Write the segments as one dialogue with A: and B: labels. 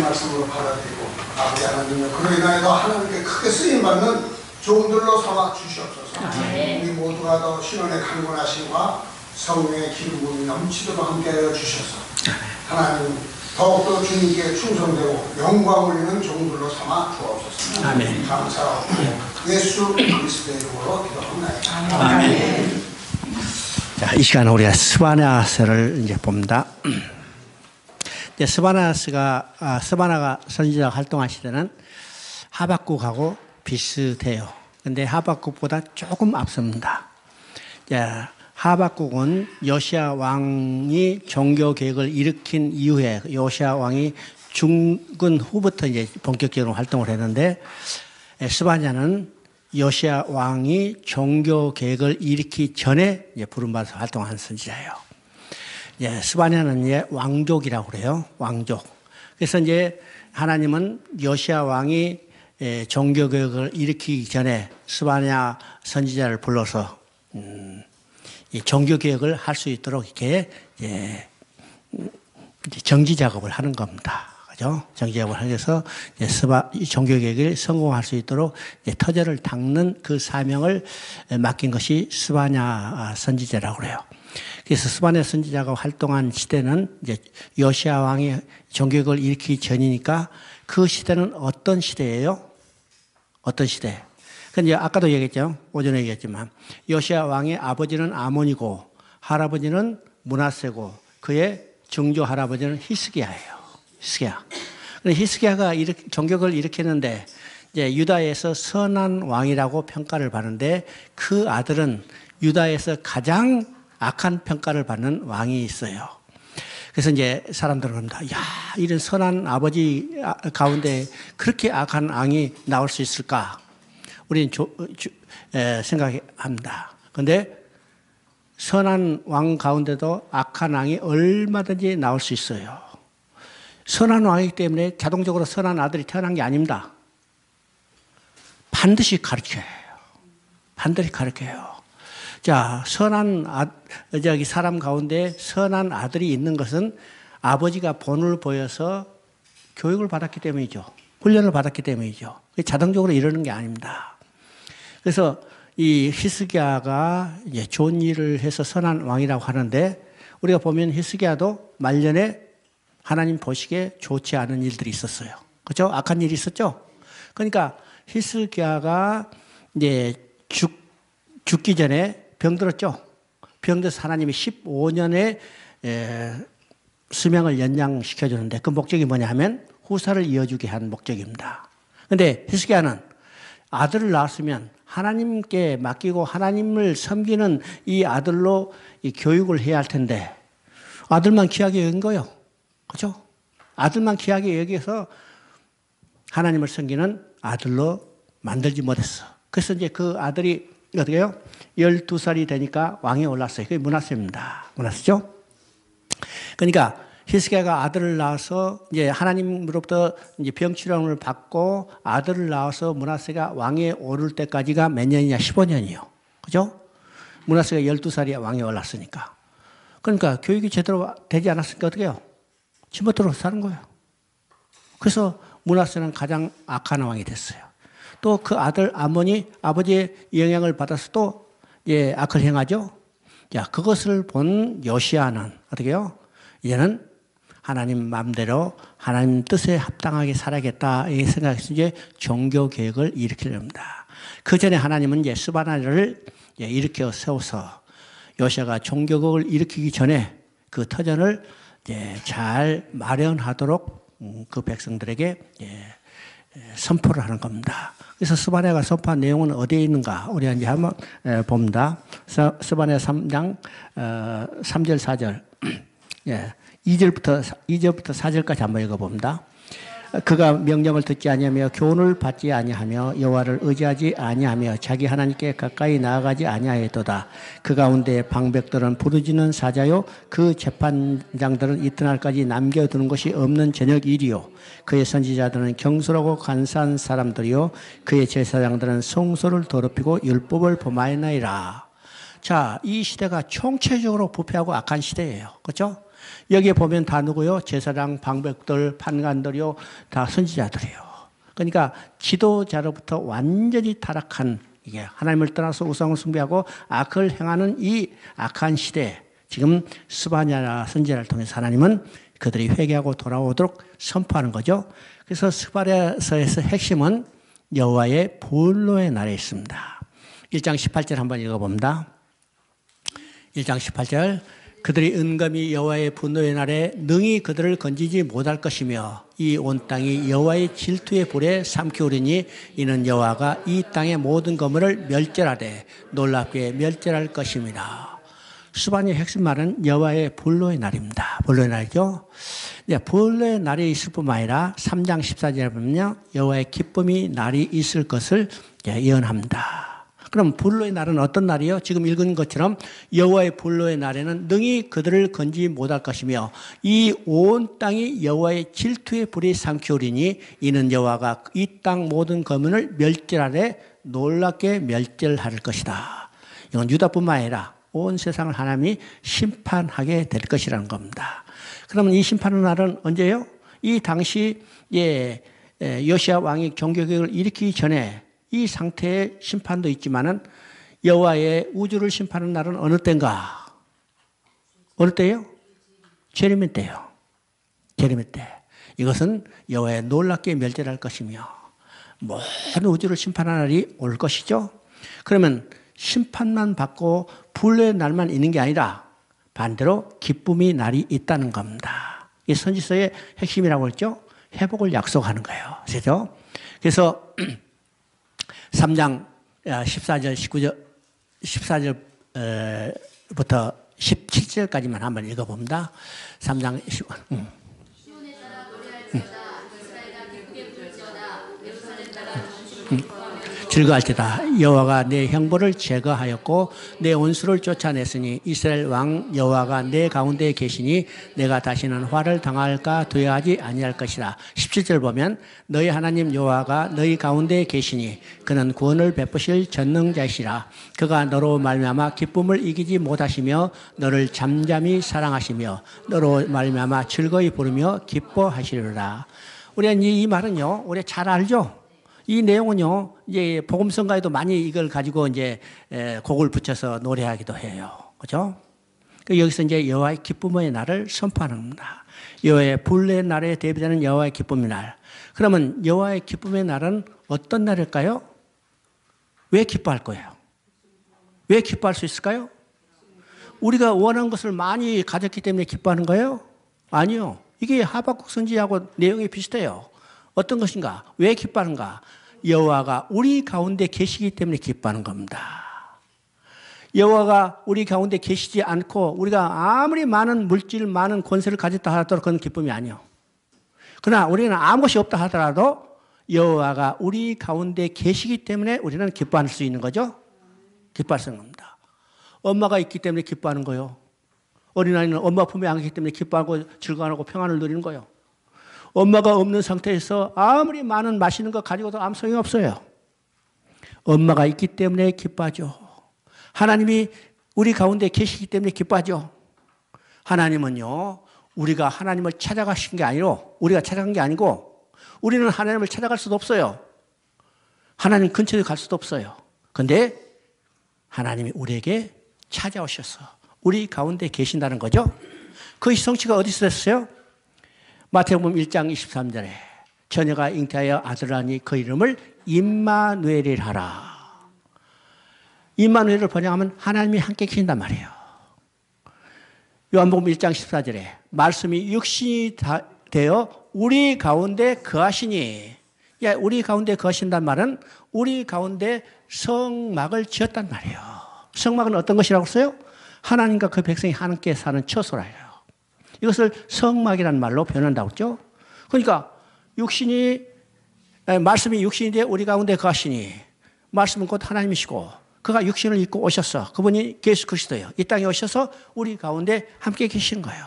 A: 말씀으로 받아들이고 아버지 하나님의 그로 인하여 하나님께 크게 쓰임받는 종들로 삼아 주시옵소서. 우리 모두가 더 신원의 강건하심과 성령의 기름 부음이 넘치도록 함께하여 주셔서 하나님 더욱더 주님께 충성되고 영광 올리는 종들로 삼아 주옵소서.
B: 아멘.
A: 감사하고 예수 그리스도의 이름으로 기도합니다.
B: 아멘. 자, 이 시간 우리가 스바냐서를 이제 봅니다. 스바나가 선지자가 활동한 시대는 하박국하고 비슷해요. 근데 하박국보다 조금 앞섭니다. 자, 하박국은 요시야 왕이 종교 개혁을 일으킨 이후에 요시야 왕이 죽은 후부터 이제 본격적으로 활동을 했는데, 스바냐는 요시야 왕이 종교 개혁을 일으키기 전에 부름받아서 활동한 선지자예요. 스바냐는 이제 왕족이라고 그래요. 왕족. 그래서 이제 하나님은 요시야 왕이 종교 개혁을 일으키기 전에 스바냐 선지자를 불러서 이 종교 개혁을 할 수 있도록 이렇게 정지 작업을 하는 겁니다. 그죠? 정지 작업을 하면서 종교 개혁을 성공할 수 있도록 터전을 닦는 그 사명을 맡긴 것이 스바냐 선지자라고 그래요. 그래서 스바냐 선지자가 활동한 시대는 이제 요시야 왕이 종교 개혁을 일으키기 전이니까 그 시대는 어떤 시대예요? 어떤 시대? 근데 아까도 얘기했죠. 오전에 얘기했지만 요시야 왕의 아버지는 아몬이고 할아버지는 므낫세고 그의 증조 할아버지는 히스기야예요. 히스기야. 히스기야가 종교를 일으켰는데 이제 유다에서 선한 왕이라고 평가를 받는데 그 아들은 유다에서 가장 악한 평가를 받는 왕이 있어요. 그래서 이제 사람들은 그럽니다. 야, 이런 선한 아버지 가운데 그렇게 악한 왕이 나올 수 있을까? 우리는 생각합니다. 그런데 선한 왕 가운데도 악한 왕이 얼마든지 나올 수 있어요. 선한 왕이기 때문에 자동적으로 선한 아들이 태어난 게 아닙니다. 반드시 가르쳐요. 반드시 가르쳐요. 자, 선한 사람 가운데 선한 아들이 있는 것은 아버지가 본을 보여서 교육을 받았기 때문이죠. 훈련을 받았기 때문이죠. 자동적으로 이러는 게 아닙니다. 그래서 이 히스기야가 이제 좋은 일을 해서 선한 왕이라고 하는데 우리가 보면 히스기야도 말년에 하나님 보시기에 좋지 않은 일들이 있었어요. 그렇죠? 악한 일이 있었죠? 그러니까 히스기야가 이제 죽기 전에 병들었죠? 병들어서 하나님이 15년의 수명을 연장시켜주는데 그 목적이 뭐냐 하면 후사를 이어주게 한 목적입니다. 그런데 히스기야는 아들을 낳았으면 하나님께 맡기고 하나님을 섬기는 이 아들로 이 교육을 해야 할 텐데 아들만 귀하게 여긴 거예요. 그렇죠? 아들만 귀하게 여기서 하나님을 섬기는 아들로 만들지 못했어. 그래서 이제 그 아들이 어떻게 해요? 12살이 되니까 왕에 올랐어요. 그게 므낫세입니다. 므낫세죠? 그러니까 히스기야가 아들을 낳아서 이제 하나님으로부터 이제 병치료를 받고 아들을 낳아서 므낫세가 왕에 오를 때까지가 몇 년이냐? 15년이요. 그죠? 므낫세가 12살이 왕에 올랐으니까. 그러니까 교육이 제대로 되지 않았으니까 어떻게 해요? 지멋대로 사는 거예요. 그래서 므낫세는 가장 악한 왕이 됐어요. 또 그 아들 아몬이 아버지의 영향을 받아서 또 악을 행하죠. 자, 그것을 본 요시야는 어떻게 해요? 이제는 하나님 마음대로 하나님 뜻에 합당하게 살아야겠다 이 생각해서 이제 종교 개혁을 일으키려 합니다. 그 전에 하나님은 이제 스바냐를 일으켜 세워서 요시야가 종교 개혁을 일으키기 전에 그 터전을 잘 마련하도록 그 백성들에게 선포를 하는 겁니다. 그래서 스바냐가 선포한 내용은 어디에 있는가? 우리가 이제 한번 봅니다. 스바냐 3장 3절 4절 2절부터 4절까지 한번 읽어봅니다. 그가 명령을 듣지 아니하며 교훈을 받지 아니하며 여호와를 의지하지 아니하며 자기 하나님께 가까이 나아가지 아니하였도다. 그 가운데 방백들은 부르짖는 사자요 그 재판장들은 이튿날까지 남겨두는 것이 없는 저녁 일이요 그의 선지자들은 경솔하고 간사한 사람들이요 그의 제사장들은 성소를 더럽히고 율법을 범하였나이다. 자, 이 시대가 총체적으로 부패하고 악한 시대예요. 그렇죠? 여기에 보면 다 누구요? 제사장, 방백들, 판관들이요. 다 선지자들이요. 그러니까 지도자로부터 완전히 타락한 이게 하나님을 떠나서 우상을 숭배하고 악을 행하는 이 악한 시대에 지금 스바냐 선지자를 통해서 하나님은 그들이 회개하고 돌아오도록 선포하는 거죠. 그래서 스바랴서에서 핵심은 여호와의 불로의 날에 있습니다. 1장 18절 한번 읽어봅니다. 1장 18절 그들이 은검이 여호와의 분노의 날에 능히 그들을 건지지 못할 것이며 이 온 땅이 여호와의 질투의 불에 삼키우리니 이는 여호와가 이 땅의 모든 거물을 멸절하되 놀랍게 멸절할 것입니다. 수반의 핵심 말은 여호와의 불로의 날입니다. 불로의 날이죠. 불로의 날이 있을 뿐만 아니라 3장 14절에 보면요. 여호와의 기쁨이 날이 있을 것을 예언합니다. 그럼 불로의 날은 어떤 날이요? 지금 읽은 것처럼 여호와의 불로의 날에는 능히 그들을 건지 못할 것이며 이 온 땅이 여호와의 질투의 불이 삼키우리니 이는 여호와가 이 땅 모든 거민을 멸절하되 놀랍게 멸절할 것이다. 이건 유다뿐만 아니라 온 세상을 하나님이 심판하게 될 것이라는 겁니다. 그러면 이 심판의 날은 언제요? 이 당시 요시야 왕이 종교개혁을 일으키기 전에 이 상태의 심판도 있지만은 여호와의 우주를 심판하는 날은 어느 때인가? 어느 때요? 제르미 때요. 제르미 때. 이것은 여호와의 놀랍게 멸절할 것이며 모든 우주를 심판하는 날이 올 것이죠. 그러면 심판만 받고 불로의 날만 있는 게 아니라 반대로 기쁨이 날이 있다는 겁니다. 이 선지서의 핵심이라고 했죠. 회복을 약속하는 거예요. 그렇죠? 그래서 3장 14절, 14절부터 17절까지만 한번 읽어봅니다. 3장 10. 즐거할 때다. 여호와가 내 형벌을 제거하였고 내 원수를 쫓아냈으니 이스라엘 왕 여호와가 내 가운데 계시니 내가 다시는 화를 당할까 두려워하지 아니할 것이다. 17절 보면 너희 하나님 여호와가 너희 가운데 계시니 그는 구원을 베푸실 전능자이시라. 그가 너로 말미암아 기쁨을 이기지 못하시며 너를 잠잠히 사랑하시며 너로 말미암아 즐거이 부르며 기뻐하시리라. 우리는 이 말은요, 우리 잘 알죠? 이 내용은요, 이제 복음성가에도 많이 이걸 가지고 이제 곡을 붙여서 노래하기도 해요. 그죠? 여기서 이제 여호와의 기쁨의 날을 선포하는 겁니다. 여호와의 불의 날에 대비되는 여호와의 기쁨의 날. 그러면 여호와의 기쁨의 날은 어떤 날일까요? 왜 기뻐할 거예요? 왜 기뻐할 수 있을까요? 우리가 원하는 것을 많이 가졌기 때문에 기뻐하는 거예요? 아니요. 이게 하박국 선지하고 내용이 비슷해요. 어떤 것인가? 왜 기뻐하는가? 여호와가 우리 가운데 계시기 때문에 기뻐하는 겁니다. 여호와가 우리 가운데 계시지 않고 우리가 아무리 많은 물질, 많은 권세를 가졌다 하더라도 그건 기쁨이 아니요. 그러나 우리는 아무것이 없다 하더라도 여호와가 우리 가운데 계시기 때문에 우리는 기뻐할 수 있는 거죠. 기뻐할 수 있는 겁니다. 엄마가 있기 때문에 기뻐하는 거예요. 어린아이는 엄마 품에 안기기 때문에 기뻐하고 즐거워하고 평안을 누리는 거예요. 엄마가 없는 상태에서 아무리 많은 맛있는 거 가지고도 아무 소용이 없어요. 엄마가 있기 때문에 기뻐하죠. 하나님이 우리 가운데 계시기 때문에 기뻐하죠. 하나님은요, 우리가 하나님을 찾아가신 게 아니고, 우리가 찾아간 게 아니고, 우리는 하나님을 찾아갈 수도 없어요. 하나님 근처에 갈 수도 없어요. 그런데 하나님이 우리에게 찾아오셔서 우리 가운데 계신다는 거죠. 그 성취가 어디서 됐어요? 마태복음 1장 23절에 처녀가 잉태하여 아들을 낳으니 그 이름을 임마누엘이라 하라. 임마누엘을 번역하면 하나님이 함께 계신단 말이에요. 요한복음 1장 14절에 말씀이 육신이 되어 우리 가운데 거하시니, 우리 가운데 거하신단 말은 우리 가운데 성막을 지었단 말이에요. 성막은 어떤 것이라고 했어요? 하나님과 그 백성이 함께 사는 처소라요. 이것을 성막이라는 말로 표현한다고 했죠. 그러니까 말씀이 육신이 되어 우리 가운데 거하시니, 말씀은 곧 하나님이시고 그가 육신을 입고 오셔서, 그분이 예수 그리스도예요. 이 땅에 오셔서 우리 가운데 함께 계시는 거예요.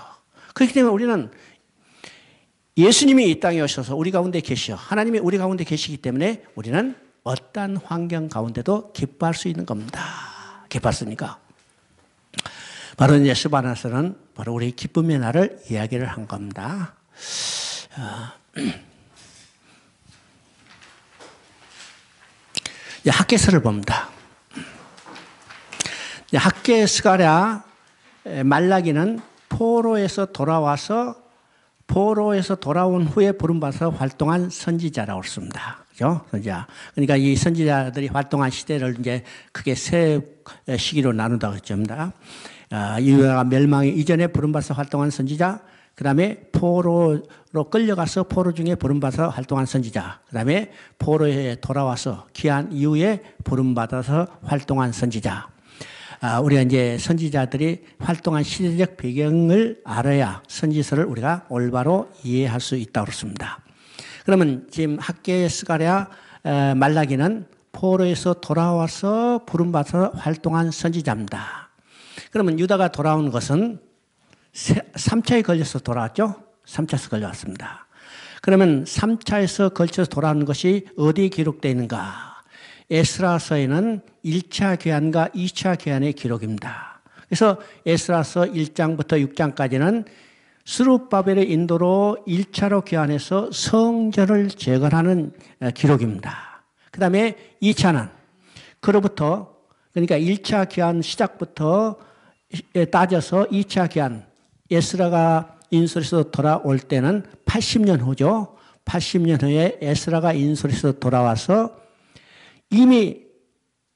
B: 그렇기 때문에 우리는 예수님이 이 땅에 오셔서 우리 가운데 계시어 하나님이 우리 가운데 계시기 때문에 우리는 어떠한 환경 가운데도 기뻐할 수 있는 겁니다. 기뻐할 수 있으니까. 바로 이제 스바나서는 바로 우리 기쁨의 날을 이야기를 한 겁니다. 학개서를 봅니다. 학개, 스가랴, 말라기는 포로에서 돌아온 후에 부름받아서 활동한 선지자라고 했습니다. 그죠? 선지자. 그러니까 이 선지자들이 활동한 시대를 이제 크게 세 시기로 나눈다고 했습니다. 유다가 멸망이 이전에 부름받아서 활동한 선지자, 그 다음에 포로로 끌려가서 포로 중에 부름받아서 활동한 선지자, 그 다음에 포로에 돌아와서 귀한 이후에 부름받아서 활동한 선지자. 우리가 이제 선지자들이 활동한 시대적 배경을 알아야 선지서를 우리가 올바로 이해할 수 있다고 그렇습니다. 그러면 지금 학개, 스가랴, 말라기는 포로에서 돌아와서 부름받아서 활동한 선지자입니다. 그러면 유다가 돌아온 것은 3차에 걸려서 돌아왔죠? 3차에서 걸려왔습니다. 그러면 3차에서 걸쳐서 돌아오는 것이 어디에 기록되어 있는가? 에스라서에는 1차 귀환과 2차 귀환의 기록입니다. 그래서 에스라서 1장부터 6장까지는 스룹바벨의 인도로 1차로 귀환해서 성전을 재건하는 기록입니다. 그 다음에 2차는 그로부터 그러니까 1차 귀환 시작부터 따져서 2차 귀환 에스라가 인솔에서 돌아올 때는 80년 후죠. 80년 후에 에스라가 인솔에서 돌아와서 이미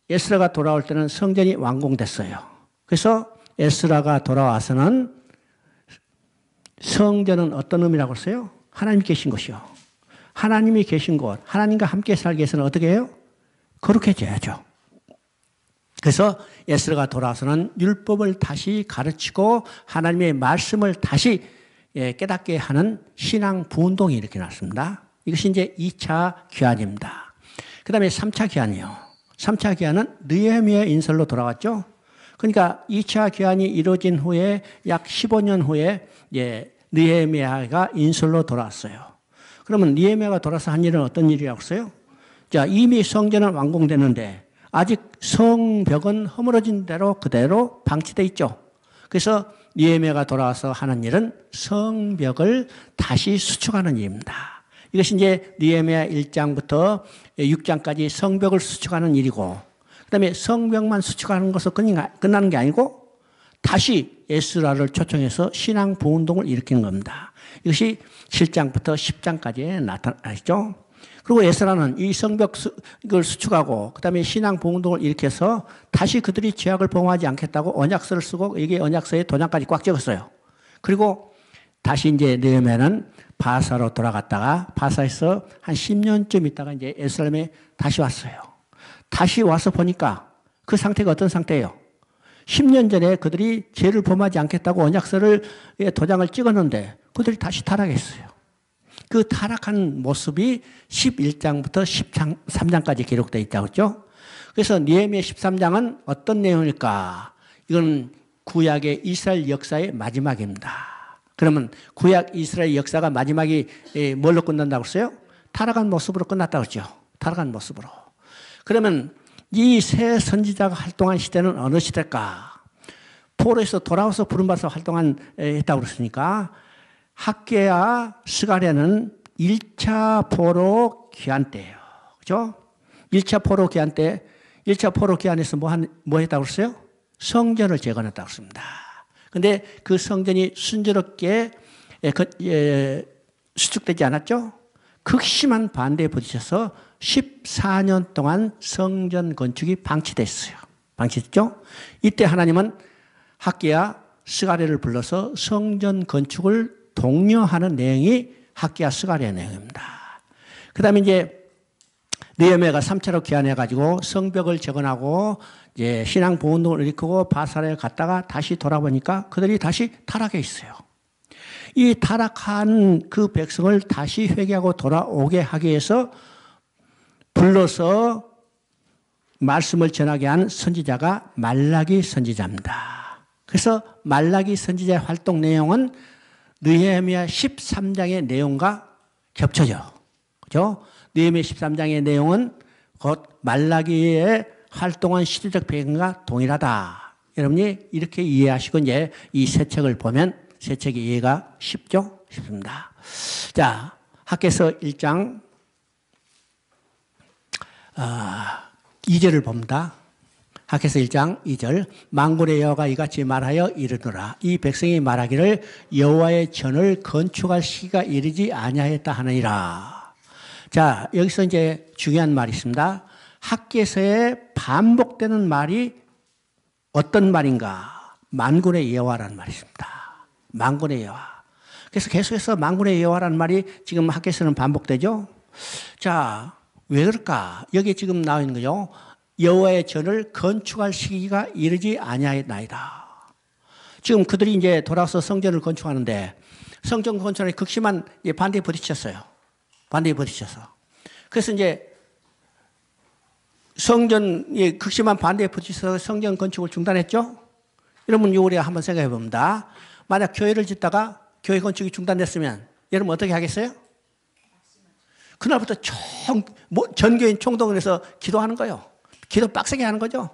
B: 에스라가 돌아올 때는 성전이 완공됐어요. 그래서 에스라가 돌아와서는 성전은 어떤 의미라고 했어요? 하나님이 계신 곳이요. 하나님이 계신 곳, 하나님과 함께 살기 위해서는 어떻게 해요? 거룩해져야죠. 그래서 에스라가 돌아와서는 율법을 다시 가르치고 하나님의 말씀을 다시 깨닫게 하는 신앙 부운동이 이렇게 났습니다. 이것이 이제 2차 귀환입니다. 그 다음에 3차 귀환이요. 3차 귀환은 느헤미야 인설로 돌아왔죠. 그러니까 2차 귀환이 이루어진 후에 약 15년 후에 느헤미야가 인설로 돌아왔어요. 그러면 느헤미야가 돌아서 한 일은 어떤 일이라고 했어요? 자, 이미 성전은 완공됐는데 아직 성벽은 허물어진 대로 그대로 방치되어 있죠. 그래서 느헤미야가 돌아와서 하는 일은 성벽을 다시 수축하는 일입니다. 이것이 이제 느헤미야 1장부터 6장까지 성벽을 수축하는 일이고, 그 다음에 성벽만 수축하는 것은 끝나는 게 아니고 다시 에스라를 초청해서 신앙 부운동을 일으키는 겁니다. 이것이 7장부터 10장까지 나타나죠. 그리고 에스라는 이 성벽을 수축하고 그 다음에 신앙 부운동을 일으켜서 다시 그들이 죄악을 범하지 않겠다고 언약서를 쓰고 이게 언약서에 도장까지 꽉 찍었어요. 그리고 다시 이제 느헤미야는 바사로 돌아갔다가 바사에서 한 10년쯤 있다가 이제 예루살렘에 다시 왔어요. 다시 와서 보니까 그 상태가 어떤 상태예요? 10년 전에 그들이 죄를 범하지 않겠다고 언약서를 도장을 찍었는데 그들이 다시 타락했어요. 그 타락한 모습이 11장부터 13장까지 기록되어 있다고 했죠. 그래서 느헤미야 13장은 어떤 내용일까? 이건 구약의 이스라엘 역사의 마지막입니다. 그러면 구약 이스라엘 역사가 마지막이 뭘로 끝난다고 했어요? 타락한 모습으로 끝났다고 했죠. 타락한 모습으로. 그러면 이 새 선지자가 활동한 시대는 어느 시대일까? 포로에서 돌아와서 부름받아서 했다고 그랬으니까 학개와 스가랴는 1차 포로 귀환 때예요. 그죠? 1차 포로 귀환 때, 1차 포로 귀환에서 뭐 했다고 그랬어요? 성전을 재건했다고 했습니다. 근데 그 성전이 순조롭게 수축되지 않았죠? 극심한 반대에 부딪혀서 14년 동안 성전 건축이 방치됐어요. 방치됐죠? 이때 하나님은 학개와 스가랴를 불러서 성전 건축을 독려하는 내용이 학개와 스가랴의 내용입니다. 그 다음에 이제 느헤미야가 3차로 귀환해가지고 성벽을 재건하고 이제 신앙 부운동을 일으키고 바사라에 갔다가 다시 돌아보니까 그들이 다시 타락해 있어요. 이 타락한 그 백성을 다시 회개하고 돌아오게 하기 위해서 불러서 말씀을 전하게 한 선지자가 말라기 선지자입니다. 그래서 말라기 선지자의 활동 내용은 느헤미야 13장의 내용과 겹쳐져. 그죠? 느헤미야 13장의 내용은 곧 말라기의 활동한 시대적 배경과 동일하다. 여러분이 이렇게 이해하시고 이제 이 세 책을 보면 세 책의 이해가 쉽죠? 쉽습니다. 자, 학개서 1장 2절을 봅니다. 학개서 1장 2절 만군의 여호와가 이같이 말하여 이르노라 이 백성이 말하기를 여호와의 전을 건축할 시기가 이르지 아니하였다 하느니라. 자, 여기서 이제 중요한 말이 있습니다. 학개서에 반복되는 말이 어떤 말인가? 만군의 여호와라는 말이 있습니다. 만군의 여호와. 그래서 계속해서 만군의 여호와라는 말이 지금 학개서는 반복되죠. 자, 왜 그럴까? 여기 지금 나와 있는 거죠. 여호와의 전을 건축할 시기가 이르지 아니하였나이다. 지금 그들이 이제 돌아와서 성전을 건축하는데 성전 건축에 극심한 반대에 부딪혔어요. 반대에 부딪혀서. 그래서 이제 성전이 극심한 반대에 부딪혀서 성전 건축을 중단했죠. 여러분, 우리가 한번 생각해 봅니다. 만약 교회를 짓다가 교회 건축이 중단됐으면 여러분 어떻게 하겠어요? 그날부터 전교인 총동을 해서 기도하는 거예요. 기도 빡세게 하는 거죠.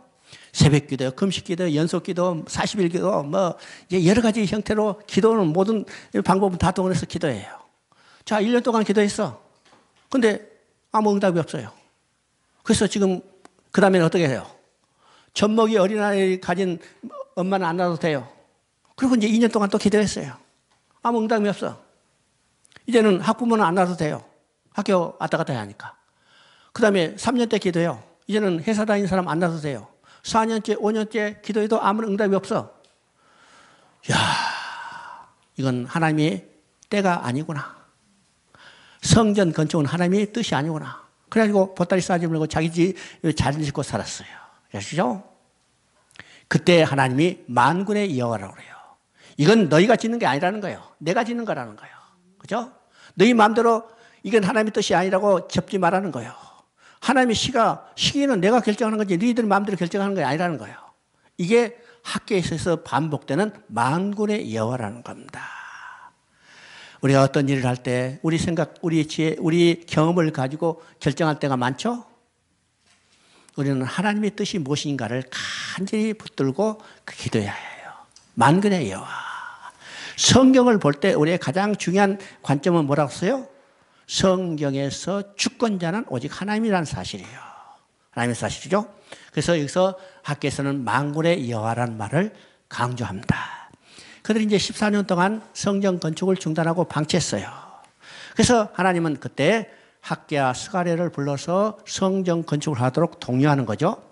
B: 새벽 기도, 금식 기도, 연속 기도, 40일 기도, 뭐, 이제 여러 가지 형태로 기도는 모든 방법은 다 동원해서 기도해요. 자, 1년 동안 기도했어. 근데 아무 응답이 없어요. 그래서 지금, 그 다음에는 어떻게 해요? 젖먹이 어린아이 가진 엄마는 안 낳아도 돼요. 그리고 이제 2년 동안 또 기도했어요. 아무 응답이 없어. 이제는 학부모는 안 낳아도 돼요. 학교 왔다 갔다 해야 하니까. 그 다음에 3년 때 기도해요. 이제는 회사 다니는 사람 안 낳아도 돼요. 4년째, 5년째 기도해도 아무 응답이 없어. 이야, 이건 하나님의 때가 아니구나. 성전 건축은 하나님의 뜻이 아니구나. 그래가지고 보따리 싸지 말고 자기 집 잘 짓고 살았어요. 아시죠? 그때 하나님이 만군의 여호와라고 그래요. 이건 너희가 짓는 게 아니라는 거예요. 내가 짓는 거라는 거예요. 그죠? 너희 마음대로 이건 하나님의 뜻이 아니라고 접지 말라는 거예요. 하나님의 시기는 내가 결정하는 거지 너희들 마음대로 결정하는 게 아니라는 거예요. 이게 학교에서 반복되는 만군의 여호와라는 겁니다. 우리가 어떤 일을 할 때 우리 생각, 우리 지혜, 우리 경험을 가지고 결정할 때가 많죠? 우리는 하나님의 뜻이 무엇인가를 간절히 붙들고 기도해야 해요. 만군의 여호와. 성경을 볼 때 우리의 가장 중요한 관점은 뭐라고 써요? 성경에서 주권자는 오직 하나님이라는 사실이에요. 하나님의 사실이죠. 그래서 여기서 학개서는 만군의 여호와라는 말을 강조합니다. 그들이 이제 14년 동안 성전 건축을 중단하고 방치했어요. 그래서 하나님은 그때 학개와 스가랴를 불러서 성전 건축을 하도록 독려하는 거죠.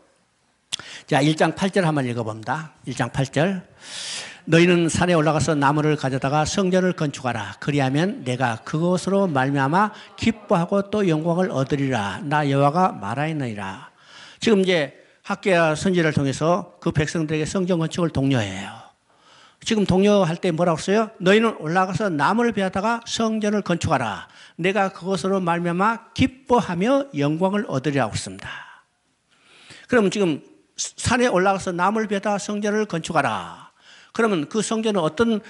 B: 자, 1장 8절 한번 읽어봅니다. 1장 8절. 너희는 산에 올라가서 나무를 가져다가 성전을 건축하라. 그리하면 내가 그것으로 말미암아 기뻐하고 또 영광을 얻으리라. 나 여호와가 말하였느니라. 지금 이제 학개와 선지자를 통해서 그 백성들에게 성전 건축을 독려해요. 지금 독려할 때 뭐라고 써요? 너희는 올라가서 나무를 베다가 성전을 건축하라. 내가 그것으로 말미암아 기뻐하며 영광을 얻으리라고 했습니다. 그러면 지금 산에 올라가서 나무를 베다가 성전을 건축하라. 그러면 그 성전은 어떤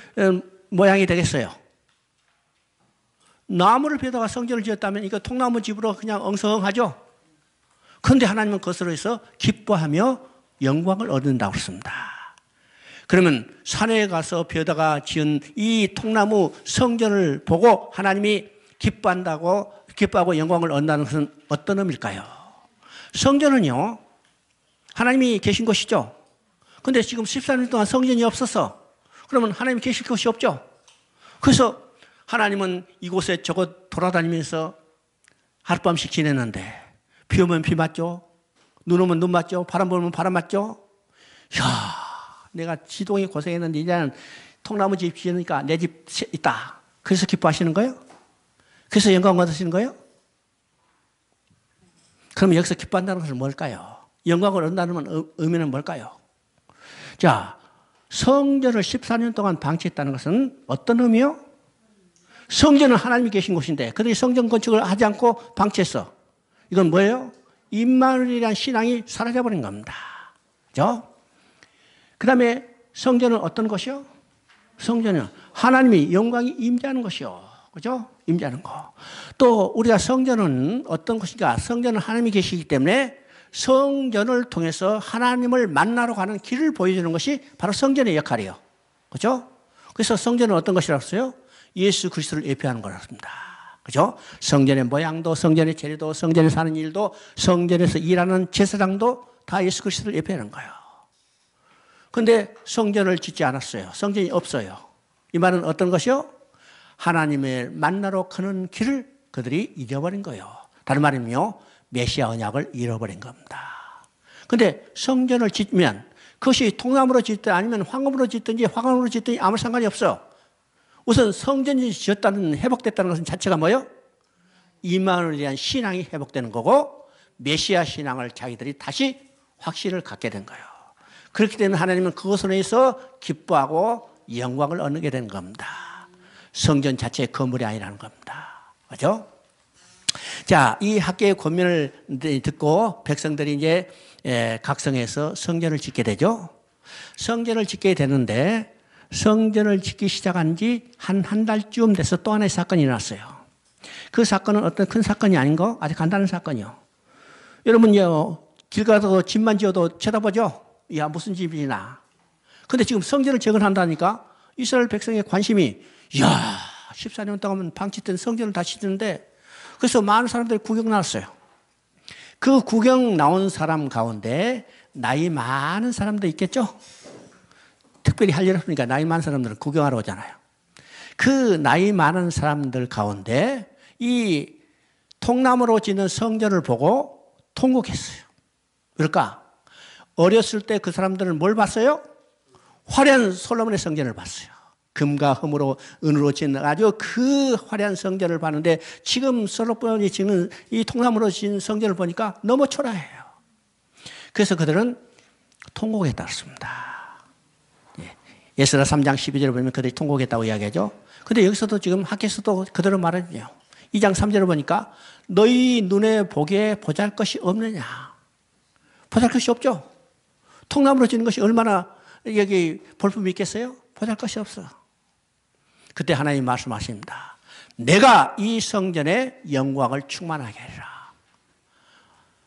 B: 모양이 되겠어요? 나무를 베다가 성전을 지었다면 이거 통나무 집으로 그냥 엉성하죠? 그런데 하나님은 그것으로 해서 기뻐하며 영광을 얻는다고 했습니다. 그러면 산에 가서 벼다가 지은 이 통나무 성전을 보고 하나님이 기뻐하고 영광을 얻는다는 것은 어떤 의미일까요? 성전은요, 하나님이 계신 곳이죠. 근데 지금 14년 동안 성전이 없어서 그러면 하나님이 계실 곳이 없죠. 그래서 하나님은 이곳에 저곳 돌아다니면서 하룻밤씩 지냈는데 비 오면 비 맞죠? 눈 오면 눈 맞죠? 바람 불면 바람 맞죠? 이야, 내가 지동이 고생했는데 이제는 통나무 집 지으니까 내 집 있다. 그래서 기뻐하시는 거예요? 그래서 영광 얻으시는 거예요? 그럼 여기서 기뻐한다는 것은 뭘까요? 영광을 얻는다는 의미는 뭘까요? 자, 성전을 14년 동안 방치했다는 것은 어떤 의미요? 성전은 하나님이 계신 곳인데 그들이 성전 건축을 하지 않고 방치했어. 이건 뭐예요? 임마누엘이라는 신앙이 사라져버린 겁니다. 그죠? 그 다음에 성전은 어떤 것이요? 성전은 하나님이 영광이 임재하는 것이요. 그죠? 임재하는 거. 또 우리가 성전은 어떤 것인가? 성전은 하나님이 계시기 때문에 성전을 통해서 하나님을 만나러 가는 길을 보여주는 것이 바로 성전의 역할이에요. 그렇죠? 그래서 성전은 어떤 것이라고 했어요? 예수 그리스도를 예표하는 거라고 했습니다. 그죠? 성전의 모양도, 성전의 재료도, 성전에 사는 일도, 성전에서 일하는 제사장도 다 예수 그리스도를 예표하는 거예요. 그런데 성전을 짓지 않았어요. 성전이 없어요. 이 말은 어떤 것이요? 하나님을 만나러 가는 길을 그들이 잃어버린 거예요. 다른 말이면요, 메시아 언약을 잃어버린 겁니다. 그런데 성전을 짓면 그것이 통나무로 짓든 아니면 황금으로 짓든지 화관으로 짓든지 아무 상관이 없어. 우선 성전이 지었다는, 회복됐다는 것은 자체가 뭐예요? 이만을 위한 신앙이 회복되는 거고 메시아 신앙을 자기들이 다시 확신을 갖게 된 거예요. 그렇기 때문에 하나님은 그것으로 인해서 기뻐하고 영광을 얻게 된 겁니다. 성전 자체의 건물이 아니라는 겁니다. 그렇죠? 자, 이 학계의 권면을 듣고 백성들이 이제 각성해서 성전을 짓게 되죠. 성전을 짓게 되는데 성전을 짓기 시작한 지 한 달쯤 돼서 또 하나의 사건이 일어났어요. 그 사건은 어떤 큰 사건이 아닌 거, 아주 간단한 사건이요. 여러분, 길 가서 집만 지어도 쳐다보죠? 야, 무슨 집이나. 근데 지금 성전을 재건한다니까 이스라엘 백성의 관심이, 야, 14년 동안 방치된 성전을 다시 짓는데, 그래서 많은 사람들이 구경 나왔어요. 그 구경 나온 사람 가운데 나이 많은 사람도 있겠죠? 특별히 할 일 없으니까 나이 많은 사람들은 구경하러 오잖아요. 그 나이 많은 사람들 가운데 이 통나무로 짓는 성전을 보고 통곡했어요. 그러니까 어렸을 때 그 사람들은 뭘 봤어요? 화려한 솔로몬의 성전을 봤어요. 금과 흠으로 은으로 짓는 아주 그 화려한 성전을 봤는데 지금 솔로몬이 짓는 이 통나무로 짓는 성전을 보니까 너무 초라해요. 그래서 그들은 통곡했다습니다. 에스라 3장 12절을 보면 그들이 통곡했다고 이야기하죠. 근데 여기서도 지금 학교에서도 그대로 말해요. 2장 3절을 보니까 너희 눈에 보기에 보잘것이 없느냐. 보잘것이 없죠. 통나무로 짓는 것이 얼마나 여기 볼품이 있겠어요? 보잘것이 없어. 그때 하나님 말씀하십니다. 내가 이 성전의 영광을 충만하게 하리라.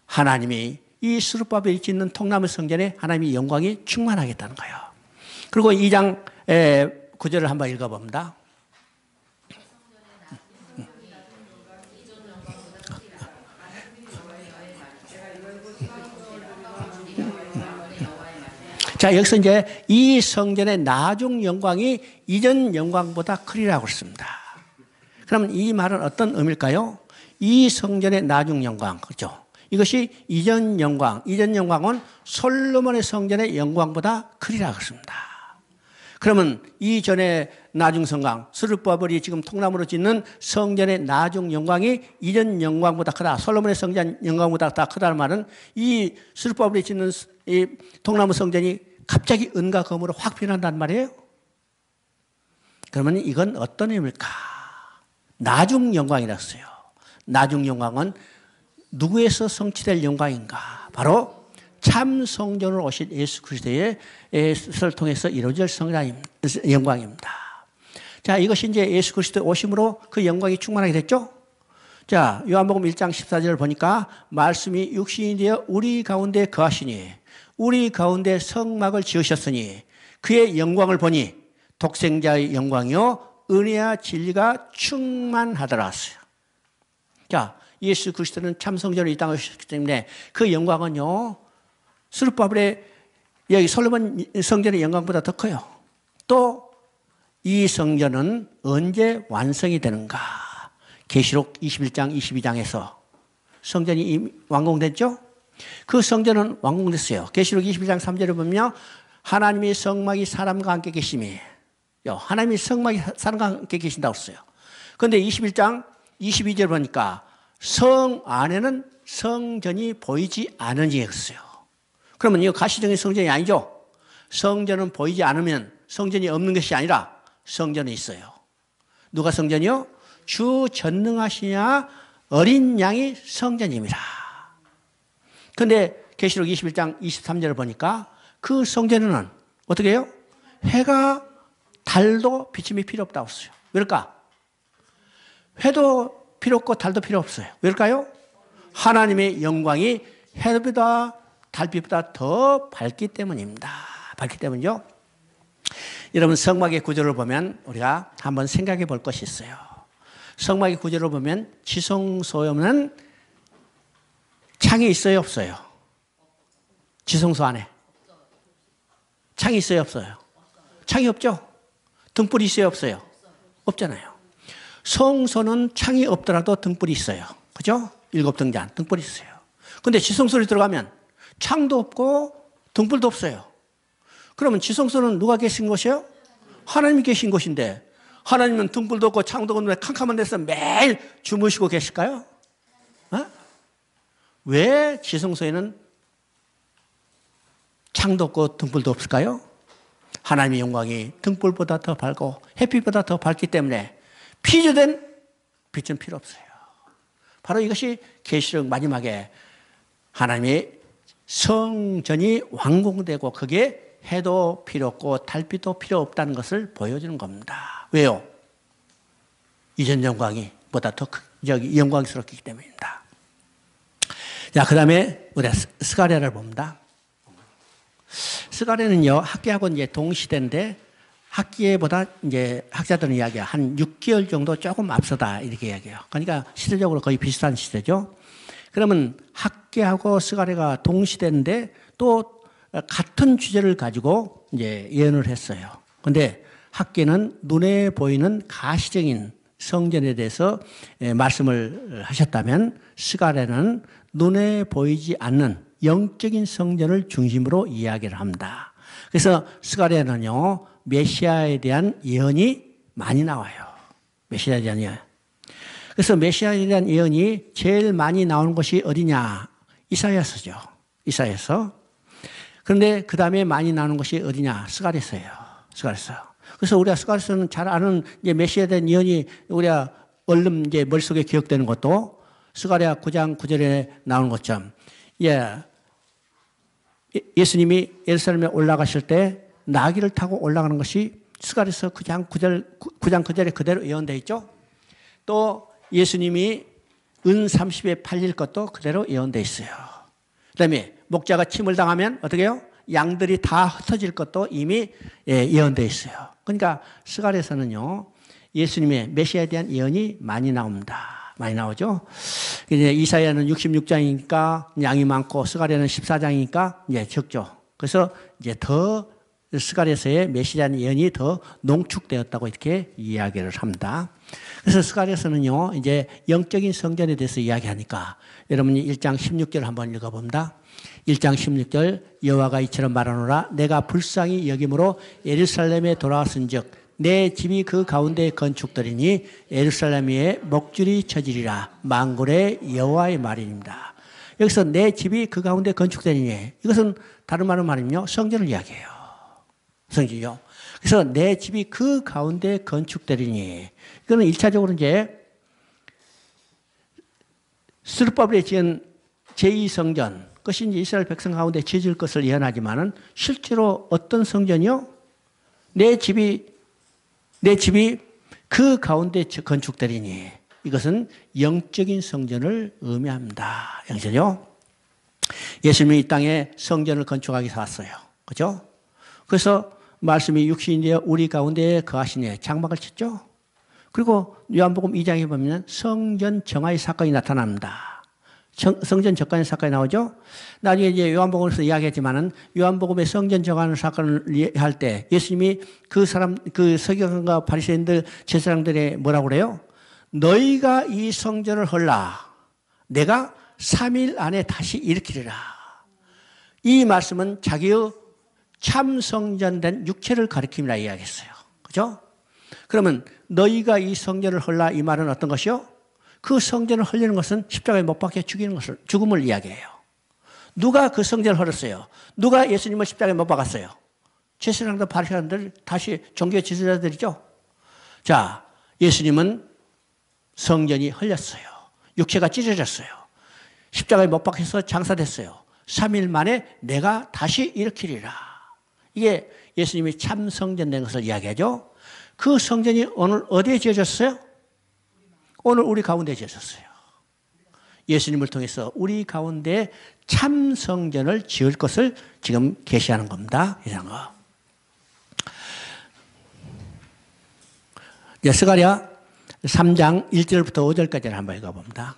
B: 하나님이 이 스룹바벨이 짓는 통나무 성전에 하나님의 영광이 충만하겠다는 거예요. 그리고 2장 9절을 한번 읽어봅니다. 자, 여기서 이제 이 성전의 나중 영광이 이전 영광보다 크리라고 했습니다. 그럼 이 말은 어떤 의미일까요? 이 성전의 나중 영광, 그렇죠? 이것이 이전 영광은 솔로몬의 성전의 영광보다 크리라고 했습니다. 그러면 이전의 나중 성광, 스룹바벨이 지금 통나무로 짓는 성전의 나중 영광이 이전 영광보다 크다. 솔로몬의 성전 영광보다 더 크다는 말은 이 스룹바벨이 짓는 이 통나무 성전이 갑자기 은과 금으로 확 변한다는 말이에요. 그러면 이건 어떤 의미일까? 나중 영광이라고 했어요. 나중 영광은 누구에서 성취될 영광인가? 바로 참 성전으로 오신 예수 그리스도의 를 통해서 이루어질 영광입니다. 자, 이것이 이제 예수 그리스도의 오심으로 그 영광이 충만하게 됐죠? 자, 요한복음 1장 14절을 보니까 말씀이 육신이 되어 우리 가운데 거하시니 우리 가운데 성막을 지으셨으니 그의 영광을 보니 독생자의 영광이요 은혜와 진리가 충만하더라 했어요. 자, 예수 그리스도는 참 성전으로 이 땅에 오셨기 때문에 그 영광은요 스룹바벨의 여기 솔로몬 성전의 영광보다 더 커요. 또 이 성전은 언제 완성이 되는가? 계시록 21장 22장에서 성전이 완공됐죠? 그 성전은 완공됐어요. 계시록 21장 3절을 보면 하나님의 성막이 사람과 함께 계심이 하나님의 성막이 사람과 함께 계신다고 했어요. 그런데 21장 22절 보니까 성 안에는 성전이 보이지 않으니 했어요. 그러면 이거 가시적인 성전이 아니죠. 성전은 보이지 않으면 성전이 없는 것이 아니라 성전이 있어요. 누가 성전이요? 주 전능하시냐 어린 양이 성전입니다. 그런데 계시록 21장 23절을 보니까 그 성전에는 어떻게 해요? 해가 달도 비침이 필요 없다고 했어요. 왜일까? 해도 필요 없고 달도 필요 없어요. 왜일까요? 하나님의 영광이 해보다 달빛보다 더 밝기 때문입니다. 밝기 때문이죠. 여러분 성막의 구조를 보면 우리가 한번 생각해 볼 것이 있어요. 성막의 구조를 보면 지성소에는 창이 있어요, 없어요? 지성소 안에 창이 있어요, 없어요? 창이 없죠? 등불이 있어요, 없어요? 없잖아요. 성소는 창이 없더라도 등불이 있어요. 그죠? 7등잔 등불이 있어요. 근데 지성소에 들어가면 창도 없고 등불도 없어요. 그러면 지성소는 누가 계신 곳이에요? 하나님이 계신 곳인데 하나님은 등불도 없고 창도 없는데 캄캄한 데서 매일 주무시고 계실까요? 어? 왜 지성소에는 창도 없고 등불도 없을까요? 하나님의 영광이 등불보다 더 밝고 햇빛보다 더 밝기 때문에 피조된 빛은 필요 없어요. 바로 이것이 계시록 마지막에 하나님의 성전이 완공되고 그게 해도 필요 없고 달빛도 필요 없다는 것을 보여주는 겁니다. 왜요? 이전 영광이 보다 더 영광스럽기 때문입니다. 자, 그 다음에 우리가 스가랴를 봅니다. 스가랴는요, 학기하고 이제 동시대인데 학기보다 이제 학자들은 이야기해요. 한 6개월 정도 조금 앞서다 이렇게 이야기해요. 그러니까 시대적으로 거의 비슷한 시대죠. 그러면 학기하고 스가랴가 동시대인데 또 같은 주제를 가지고 이제 예언을 했어요. 그런데 학기는 눈에 보이는 가시적인 성전에 대해서 말씀을 하셨다면 스가랴는 눈에 보이지 않는 영적인 성전을 중심으로 이야기를 합니다. 그래서 스가랴는요, 메시아에 대한 예언이 많이 나와요. 메시아에 대한 예언. 그래서 메시아에 대한 예언이 제일 많이 나오는 것이 어디냐? 이사야서죠. 이사야서. 그런데 그 다음에 많이 나오는 것이 어디냐? 스가랴서예요. 스가랴서. 그래서 우리가 스가랴서는 잘 아는 이제 메시아에 대한 예언이 우리가 얼른 이제 머릿속에 기억되는 것도 스가랴 9장 9절에 나오는 것처럼, 예수님이 예루살렘에 올라가실 때 나귀를 타고 올라가는 것이 스가랴서 9장 9절에 그대로 예언되어 있죠. 또 예수님이 은 30에 팔릴 것도 그대로 예언되어 있어요. 그 다음에 목자가 침을 당하면 어떻게 해요? 양들이 다 흩어질 것도 이미 예언되어 있어요. 그러니까 스가랴서는요, 예수님의 메시아에 대한 예언이 많이 나옵니다. 많이 나오죠. 이제 이사야는 66장이니까 양이 많고 스가랴는 14장이니까 이제 적죠. 그래서 이제 더 스가랴서의 메시아의 예언이 더 농축되었다고 이렇게 이야기를 합니다. 그래서 스가랴서는요, 이제 영적인 성전에 대해서 이야기하니까 여러분이 1장 16절 한번 읽어봅니다. 1장 16절 여호와가 이처럼 말하노라 내가 불쌍히 여김으로 예루살렘에 돌아왔은즉 내 집이 그 가운데 건축되리니 예루살렘 위에 목줄이 쳐지리라. 만군의 여호와의 말입니다. 여기서 내 집이 그 가운데 건축되리니 이것은 다른 말로 말하면요, 성전을 이야기해요. 성전이요. 그래서 내 집이 그 가운데 건축되리니 이거는 1차적으로 이제 스룹바벨이 지은 제2성전 그것이 이제 이스라엘 백성 가운데 지어질 것을 예언하지만은 실제로 어떤 성전이요? 내 집이 그 가운데 건축되리니 이것은 영적인 성전을 의미합니다. 영전이요. 예수님이 이 땅에 성전을 건축하기 위해서 왔어요. 그죠? 그래서 말씀이 육신이되어 우리 가운데 거하시니 장막을 쳤죠. 그리고 요한복음 2장에 보면 성전 정화의 사건이 나타납니다. 성전 정화의 사건이 나오죠. 나중에 이제 요한복음에서 이야기했지만은 요한복음의 성전 정화하는 사건을 할 때 예수님이 그 서기관과 바리새인들 제사장들이 뭐라고 그래요? 너희가 이 성전을 헐라 내가 3일 안에 다시 일으키리라. 이 말씀은 자기의 참 성전된 육체를 가리킴이라 이야기했어요. 그죠? 그러면 너희가 이 성전을 헐라 이 말은 어떤 것이요? 그 성전을 헐리는 것은 십자가에 못 박혀 죽음을 이야기해요. 누가 그 성전을 헐었어요? 누가 예수님을 십자가에 못 박았어요? 제사장들, 바리새인들, 다시 종교 지도자들이죠. 자, 예수님은 성전이 헐렸어요. 육체가 찢어졌어요. 십자가에 못 박혀서 장사됐어요. 3일 만에 내가 다시 일으키리라. 이게 예수님이 참 성전 된 것을 이야기하죠. 그 성전이 오늘 어디에 지어졌어요? 오늘 우리 가운데 지어졌어요. 예수님을 통해서 우리 가운데 참 성전을 지을 것을 지금 계시하는 겁니다. 이런 거. 스가랴 3장 1절부터 5절까지를 한번 읽어봅니다.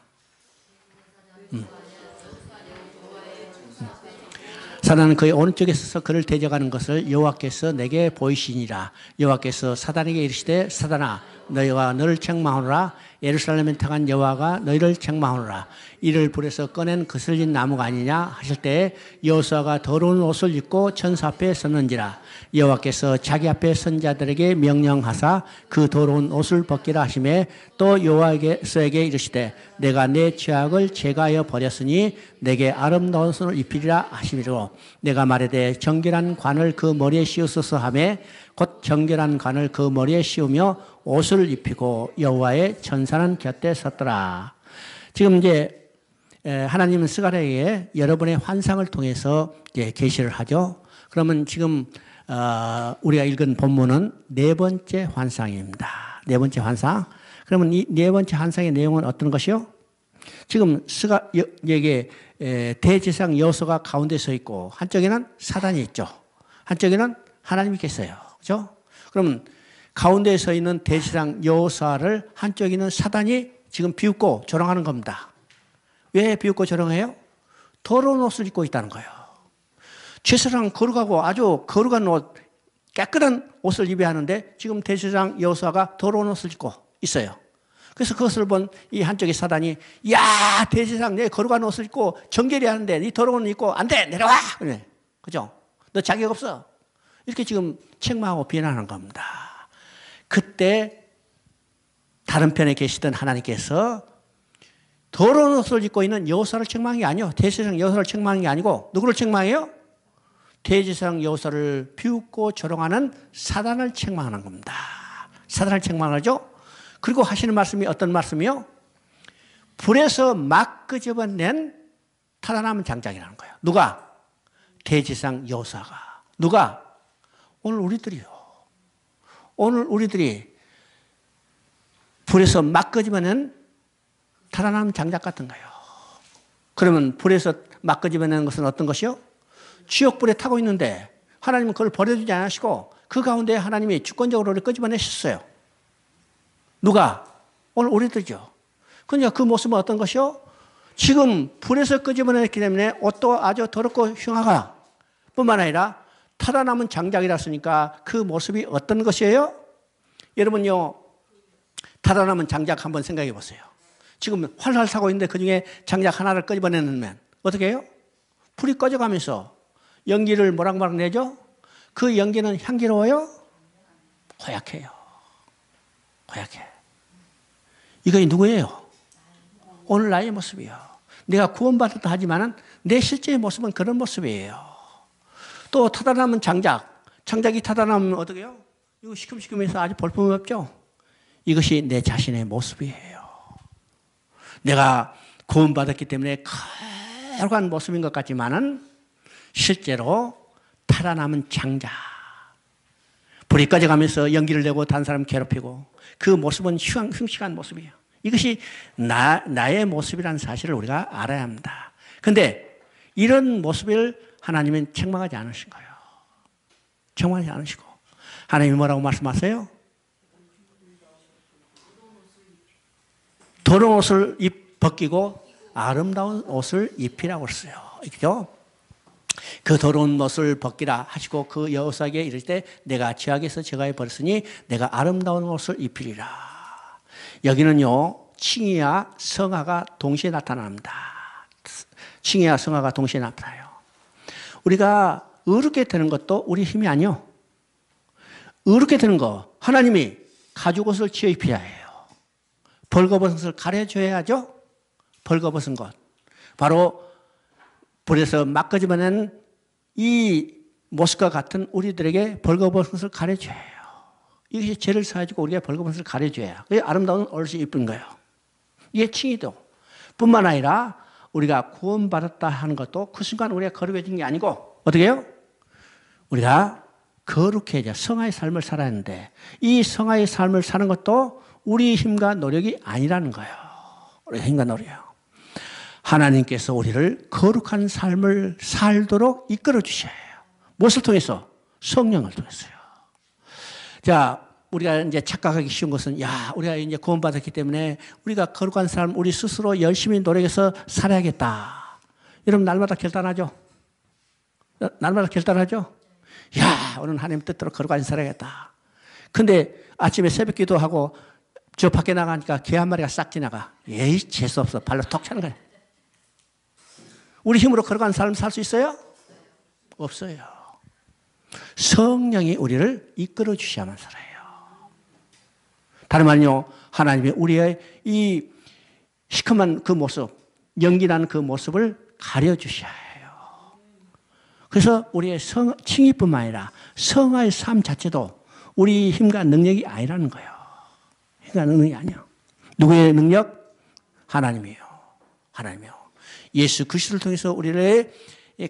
B: 사단은 그의 오른쪽에 서서 그를 대적하는 것을 여호와께서 내게 보이시니라. 여호와께서 사단에게 이르시되 사단아 너희가 너를 책망하노라. 예루살렘에 택한 여호와가 너희를 책망하노라. 이를 불에서 꺼낸 거슬린 나무가 아니냐 하실 때에 여호수아가 더러운 옷을 입고 천사 앞에 섰는지라. 여호와께서 자기 앞에 선 자들에게 명령하사 그 더러운 옷을 벗기라 하시매 또 여호와께서에게 이르시되 내가 내 죄악을 제거하여 버렸으니 내게 아름다운 옷을 입히리라 하시미로. 내가 말하되 정결한 관을 그 머리에 씌우소서 하매 곧 정결한 관을 그 머리에 씌우며 옷을 입히고 여호와의 천사는 곁에 섰더라. 지금 이제 하나님은 스가랴에게 여러분의 환상을 통해서 계시를 하죠. 그러면 지금 우리가 읽은 본문은 네 번째 환상입니다. 네 번째 환상. 그러면 이 네 번째 환상의 내용은 어떤 것이요? 지금 여기에 대제사장 여호수아가 가운데 서 있고 한쪽에는 사단이 있죠. 한쪽에는 하나님이 계세요. 그렇죠? 그러면 가운데에 서 있는 대제사장 여호수아를 한쪽에 있는 사단이 지금 비웃고 조롱하는 겁니다. 왜 비웃고 조롱해요? 더러운 옷을 입고 있다는 거예요. 제사장 거룩하고 아주 거룩한 옷, 깨끗한 옷을 입어야 하는데 지금 대제사장 여호수아가 더러운 옷을 입고 있어요. 그래서 그것을 본 이 한쪽의 사단이 야 대제사장 내 거룩한 옷을 입고 정결히 하는데 네 더러운 옷 입고 안 돼 내려와. 그래. 그죠? 너 자격 없어. 이렇게 지금 책망하고 비난하는 겁니다. 그때 다른 편에 계시던 하나님께서 더러운 옷을 입고 있는 여호수아를 책망한 게 아니요. 대제사장 여호수아를 책망한 게 아니고 누구를 책망해요? 대제사장 여호수아를 비웃고 조롱하는 사단을 책망하는 겁니다. 사단을 책망하죠. 그리고 하시는 말씀이 어떤 말씀이요? 불에서 막 끄집어낸 타다남은 장작이라는 거예요. 누가? 대제사장 여호수아가. 누가? 오늘 우리들이요. 오늘 우리들이 불에서 막 끄집어낸 타다남 장작 같은 거예요. 그러면 불에서 막 끄집어내는 것은 어떤 것이요? 지옥불에 타고 있는데 하나님은 그걸 버려두지 않으시고 그 가운데 하나님이 주권적으로 우리를 끄집어내셨어요. 누가? 오늘 우리들이죠. 그러니까 그 모습은 어떤 것이요? 지금 불에서 끄집어냈기 때문에 옷도 아주 더럽고 흉하가 뿐만 아니라 타다남은 장작이라 했으니까 그 모습이 어떤 것이에요? 여러분요, 타다남은 장작 한번 생각해 보세요. 지금 활활 타고 있는데 그 중에 장작 하나를 끄집어내면 어떻게 해요? 불이 꺼져가면서 연기를 모락모락 내죠? 그 연기는 향기로워요? 고약해요. 고약해. 이것이 누구예요? 오늘 나의 모습이에요. 내가 구원받았다 하지만은 내 실제의 모습은 그런 모습이에요. 또 타다남은 장작. 장작이 타다남은 어떻게 해요? 이거 시큼시큼해서 아주 볼품이 없죠? 이것이 내 자신의 모습이에요. 내가 구원받았기 때문에 거룩한 모습인 것 같지만은 실제로 타다남은 장작. 불이 꺼져가면서 연기를 내고 다른 사람 괴롭히고 그 모습은 흉측한 모습이에요. 이것이 나의 모습이라는 사실을 우리가 알아야 합니다. 그런데 이런 모습을 하나님은 책망하지 않으신 거예요. 책망하지 않으시고 하나님이 뭐라고 말씀하세요? 더러운 옷을 벗기고 아름다운 옷을 입히라고 했어요. 그죠? 그 더러운 옷을 벗기라 하시고 그 여호수아에게 이를 때 내가 죄악에서 제거해 버렸으니 내가 아름다운 옷을 입히리라. 여기는요 칭의와 성화가 동시에 나타납니다. 칭의와 성화가 동시에 나타나요. 우리가 의롭게 되는 것도 우리 힘이 아니요. 의롭게 되는 거 하나님이 가죽옷을 지어 입혀야 해요. 벌거벗은 것을 가려줘야죠. 벌거벗은 것 바로 불에서 막 끄집어낸 이 모습과 같은 우리들에게 벌거벗은 것을 가려줘야 해요. 이것이 죄를 사해주고 우리가 벌거벗은 것을 가려줘야 그게 아름다운 옷을 입은 거예요. 이게 칭의도 뿐만 아니라 우리가 구원받았다 하는 것도 그 순간 우리가 거룩해진 게 아니고 어떻게 해요? 우리가 거룩해져 성화의 삶을 살아야 하는데 이 성화의 삶을 사는 것도 우리 힘과 노력이 아니라는 거예요. 우리 힘과 노력이요. 하나님께서 우리를 거룩한 삶을 살도록 이끌어 주셔야 해요. 무엇을 통해서? 성령을 통해서요. 자, 우리가 이제 착각하기 쉬운 것은, 야, 우리가 이제 구원받았기 때문에 우리가 거룩한 삶, 우리 스스로 열심히 노력해서 살아야겠다. 여러분, 날마다 결단하죠? 날마다 결단하죠? 야, 오늘 하나님 뜻대로 거룩한 삶 살아야겠다. 근데 아침에 새벽 기도하고 저 밖에 나가니까 개 한 마리가 싹 지나가. 에이, 재수 없어. 발로 톡 차는 거예요. 우리 힘으로 거룩한 삶 살 수 있어요? 없어요. 성령이 우리를 이끌어 주셔야만 살아요. 다른 말은요, 하나님이 우리의 이 시커먼 그 모습, 연기나는 그 모습을 가려주셔야 해요. 그래서 우리의 칭의뿐만 아니라 성화의 삶 자체도 우리 힘과 능력이 아니라는 거예요. 힘과 능력이 아니에요. 누구의 능력? 하나님이에요. 하나님이요. 예수 그리스도를 통해서 우리를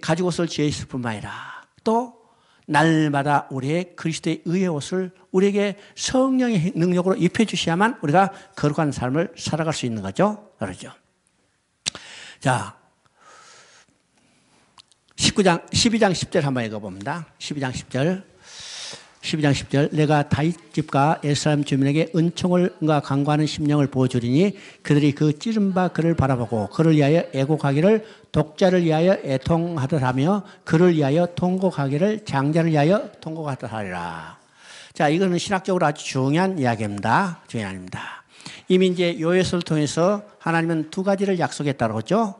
B: 가죽 옷을 지어 있을 뿐만 아니라 또 날마다 우리의 그리스도의 의의 옷을 우리에게 성령의 능력으로 입혀주셔야만 우리가 거룩한 삶을 살아갈 수 있는 거죠. 그렇죠. 자, 12장 10절 한번 읽어봅니다. 12장 10절. 내가 다윗 집과 예루살렘 주민에게 은총과 강구하는 심령을 보여주리니 그들이 그 찌른 바 그를 바라보고 그를 위하여 애곡하기를 독자를 위하여 애통하듯 하며 그를 위하여 통곡하기를 장자를 위하여 통곡하듯 하리라. 자, 이거는 신학적으로 아주 중요한 이야기입니다. 중요합니다. 이미 이제 요예서를 통해서 하나님은 두 가지를 약속했다고 그러죠.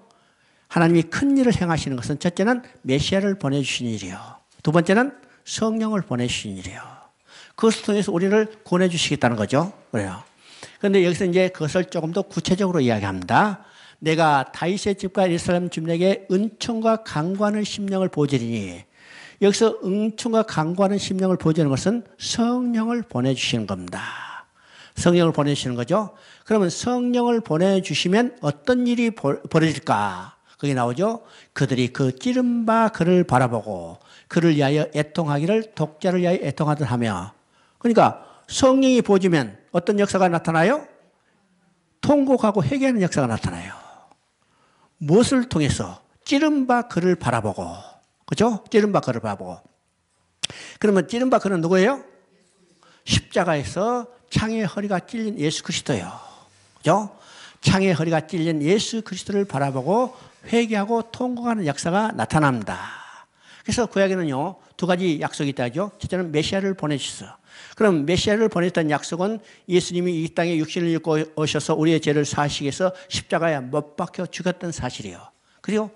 B: 하나님이 큰 일을 행하시는 것은 첫째는 메시아를 보내주신 일이요. 두 번째는 성령을 보내주신 일이에요. 그것을 통해서 우리를 구원해주시겠다는 거죠. 그래요. 그런데 여기서 이제 그것을 조금 더 구체적으로 이야기합니다. 내가 다윗의 집과 예루살렘 주민에게 은총과 강구하는 심령을 보여주리니, 여기서 은총과 강구하는 심령을 보여주는 것은 성령을 보내주시는 겁니다. 성령을 보내주시는 거죠. 그러면 성령을 보내주시면 어떤 일이 벌어질까? 거기 나오죠. 그들이 그 찌른 바 그를 바라보고 그를 위하여 애통하기를 독자를 위하여 애통하듯 하며. 그러니까 성령이 보여주면 어떤 역사가 나타나요? 통곡하고 회개하는 역사가 나타나요. 무엇을 통해서? 찌른 바 그를 바라보고. 그죠? 찌른 바 그를 바라보고. 그러면 찌른 바 그는 누구예요? 십자가에서 창의 허리가 찔린 예수 그리스도예요. 그죠? 창의 허리가 찔린 예수 그리스도를 바라보고 회개하고 통곡하는 역사가 나타납니다. 그래서 구약에는요, 두 가지 약속이 있다죠. 첫째는 메시아를 보내주셨어요. 그럼 메시아를 보냈던 약속은 예수님이 이 땅에 육신을 입고 오셔서 우리의 죄를 사하시기 위해서 십자가에 못 박혀 죽었던 사실이에요. 그리고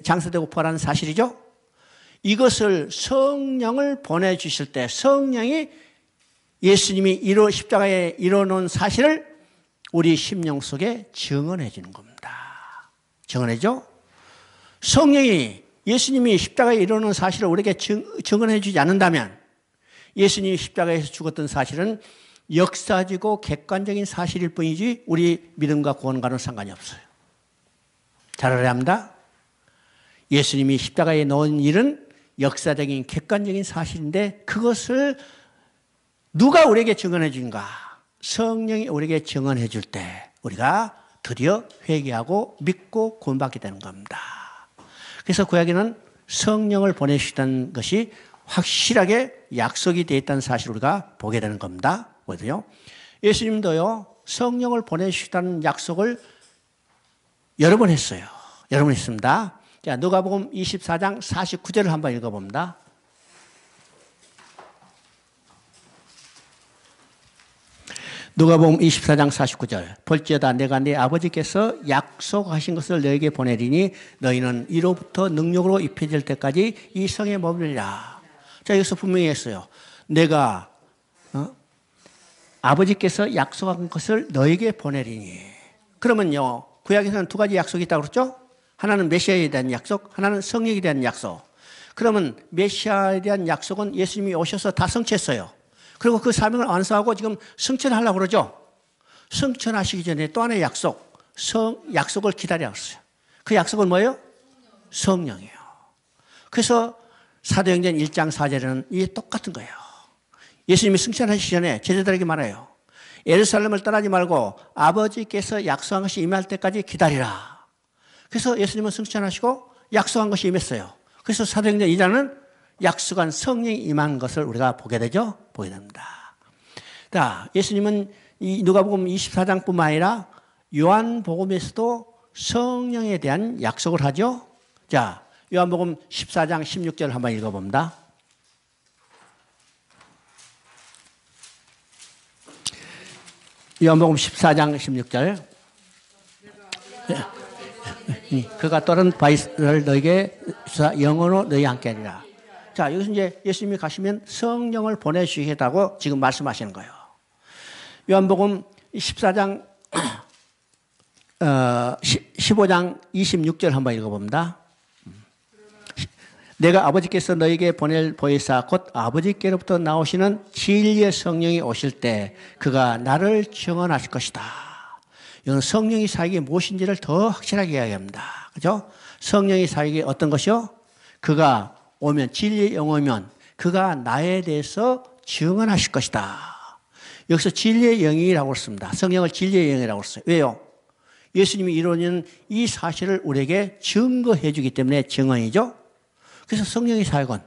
B: 장사되고 부활하는 사실이죠. 이것을 성령을 보내주실 때 성령이 예수님이 십자가에 이뤄놓은 사실을 우리 심령 속에 증언해 주는 겁니다. 증언해죠. 성령이 예수님이 십자가에 이루는 사실을 우리에게 증언해 주지 않는다면 예수님이 십자가에서 죽었던 사실은 역사적이고 객관적인 사실일 뿐이지 우리 믿음과 구원과는 상관이 없어요. 잘 알아야 합니다. 예수님이 십자가에 놓은 일은 역사적인 객관적인 사실인데 그것을 누가 우리에게 증언해 주는가? 성령이 우리에게 증언해 줄 때 우리가 드디어 회개하고 믿고 구원받게 되는 겁니다. 그래서 구약에는 성령을 보내주시다는 것이 확실하게 약속이 되어 있다는 사실을 우리가 보게 되는 겁니다. 그래서요, 예수님도요, 성령을 보내주시다는 약속을 여러 번 했어요. 여러 번 했습니다. 자, 누가복음 24장 49절을 한번 읽어봅니다. 누가복음 24장 49절. 볼지어다 내가 네 아버지께서 약속하신 것을 너에게 보내리니 너희는 이로부터 능력으로 입혀질 때까지 이 성에 머물리라. 자, 여기서 분명히 했어요. 내가 아버지께서 약속한 것을 너에게 보내리니. 그러면요, 구약에서는 두 가지 약속이 있다고 그랬죠? 하나는 메시아에 대한 약속, 하나는 성령에 대한 약속. 그러면 메시아에 대한 약속은 예수님이 오셔서 다 성취했어요. 그리고 그 사명을 완수하고 지금 승천하려고 그러죠. 승천하시기 전에 또 하나의 약속을 기다려왔어요. 그 약속은 뭐예요? 성령이에요. 그래서 사도행전 1장 4절에는 이게 똑같은 거예요. 예수님이 승천하시기 전에 제자들에게 말해요. 예루살렘을 떠나지 말고 아버지께서 약속한 것이 임할 때까지 기다리라. 그래서 예수님은 승천하시고 약속한 것이 임했어요. 그래서 사도행전 2장은 약속한 성령이 임한 것을 우리가 보게 되죠. 보게 됩니다. 자, 예수님은 이 누가복음 24장뿐만 아니라 요한복음에서도 성령에 대한 약속을 하죠. 자, 요한복음 14장 16절 한번 읽어봅니다. 요한복음 14장 16절. 그가 또는 바이스를 너에게 영원으로 너희 함께 하리라. 자, 여기서 이제 예수님이 가시면 성령을 보내주시겠다고 지금 말씀하시는 거예요. 요한복음 14장 15장 26절 한번 읽어봅니다. 내가 아버지께서 너에게 보낼 보혜사 곧 아버지께로부터 나오시는 진리의 성령이 오실 때 그가 나를 증언하실 것이다. 이건 성령이 사역이 무엇인지를 더 확실하게 이야기합니다. 그죠? 성령이 사역이 어떤 것이요? 그가 오면 진리의 영 오면 그가 나에 대해서 증언하실 것이다. 여기서 진리의 영이라고 했습니다. 성령을 진리의 영이라고 했어요. 왜요? 예수님이 이루어진 이 사실을 우리에게 증거해 주기 때문에 증언이죠. 그래서 성령의 사역은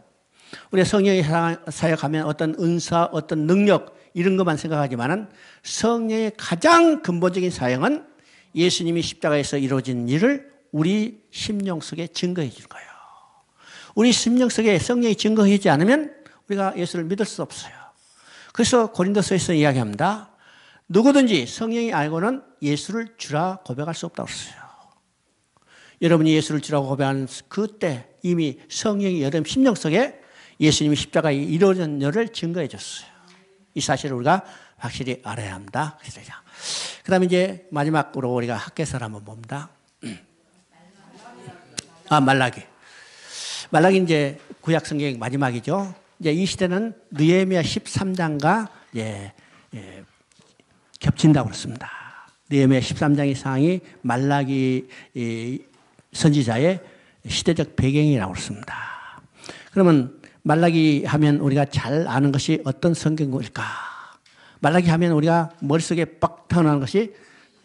B: 우리가 성령의 사역하면 어떤 은사, 어떤 능력 이런 것만 생각하지만은 성령의 가장 근본적인 사역은 예수님이 십자가에서 이루어진 일을 우리 심령 속에 증거해 주는 거예요. 우리 심령 속에 성령이 증거하지 않으면 우리가 예수를 믿을 수 없어요. 그래서 고린도서에서 이야기합니다. 누구든지 성령이 알고는 예수를 주라 고백할 수 없다고 했어요. 여러분이 예수를 주라고 고백하는 그때 이미 성령이 여러분 심령 속에 예수님이 십자가에 이루어진 일을 증거해 줬어요. 이 사실을 우리가 확실히 알아야 합니다. 그 다음에 이제 마지막으로 우리가 학개서를 한번 봅니다. 말라기. 말라기 이제 구약 성경의 마지막이죠. 이제 이 시대는 느헤미야 13장과 겹친다고 그랬습니다. 느헤미야 13장의 상황이 말라기 선지자의 시대적 배경이라고 그랬습니다. 그러면 말라기 하면 우리가 잘 아는 것이 어떤 성경일까? 말라기 하면 우리가 머릿속에 빡 터나는 것이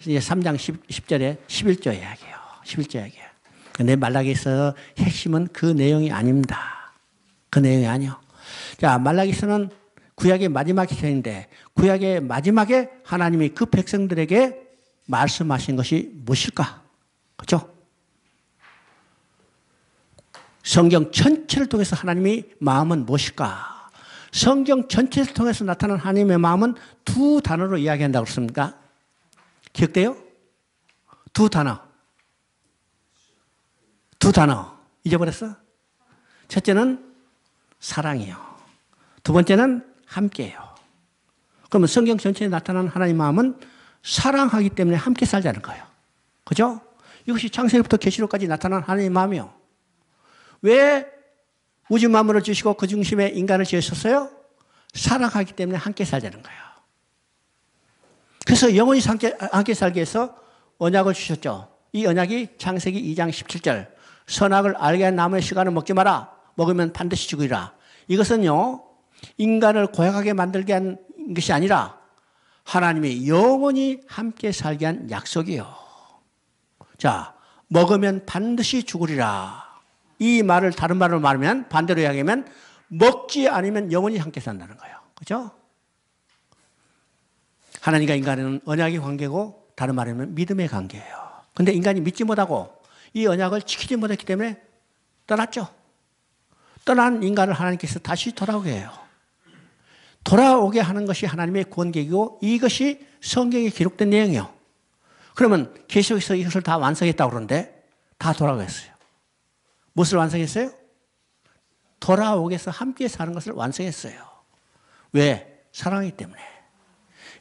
B: 이제 3장 10절에 11절 이야기예요. 11절 이야기예요. 근데 말라기에서 핵심은 그 내용이 아닙니다. 그 내용이 아니요. 자, 말라기서는 구약의 마지막 시대인데 구약의 마지막에 하나님이 그 백성들에게 말씀하신 것이 무엇일까? 그렇죠? 성경 전체를 통해서 하나님의 마음은 무엇일까? 성경 전체를 통해서 나타난 하나님의 마음은 두 단어로 이야기한다고 그랬습니까? 기억돼요? 두 단어. 두 단어. 잊어버렸어? 첫째는 사랑이요. 두 번째는 함께예요. 그러면 성경 전체에 나타난 하나님의 마음은 사랑하기 때문에 함께 살자는 거예요. 그죠? 이것이 창세기부터 계시록까지 나타난 하나님의 마음이요. 왜 우주 만물을 주시고 그 중심에 인간을 지으셨어요? 사랑하기 때문에 함께 살자는 거예요. 그래서 영원히 함께 살기 위해서 언약을 주셨죠. 이 언약이 창세기 2장 17절 선악을 알게 한 나무의 씨가는 먹지 마라. 먹으면 반드시 죽으리라. 이것은요 인간을 고약하게 만들게 한 것이 아니라 하나님이 영원히 함께 살게 한 약속이요. 자, 먹으면 반드시 죽으리라. 이 말을 다른 말로 말하면 반대로 이야기하면 먹지 않으면 영원히 함께 산다는 거예요. 그렇죠? 하나님과 인간은 언약의 관계고 다른 말하면 믿음의 관계예요. 그런데 인간이 믿지 못하고 이 언약을 지키지 못했기 때문에 떠났죠. 떠난 인간을 하나님께서 다시 돌아오게 해요. 돌아오게 하는 것이 하나님의 구원 계획이고 이것이 성경에 기록된 내용이에요. 그러면 계시록에서 이것을 다 완성했다고 그러는데 다 돌아오게 했어요. 무엇을 완성했어요? 돌아오게 해서 함께 사는 것을 완성했어요. 왜? 사랑하기 때문에.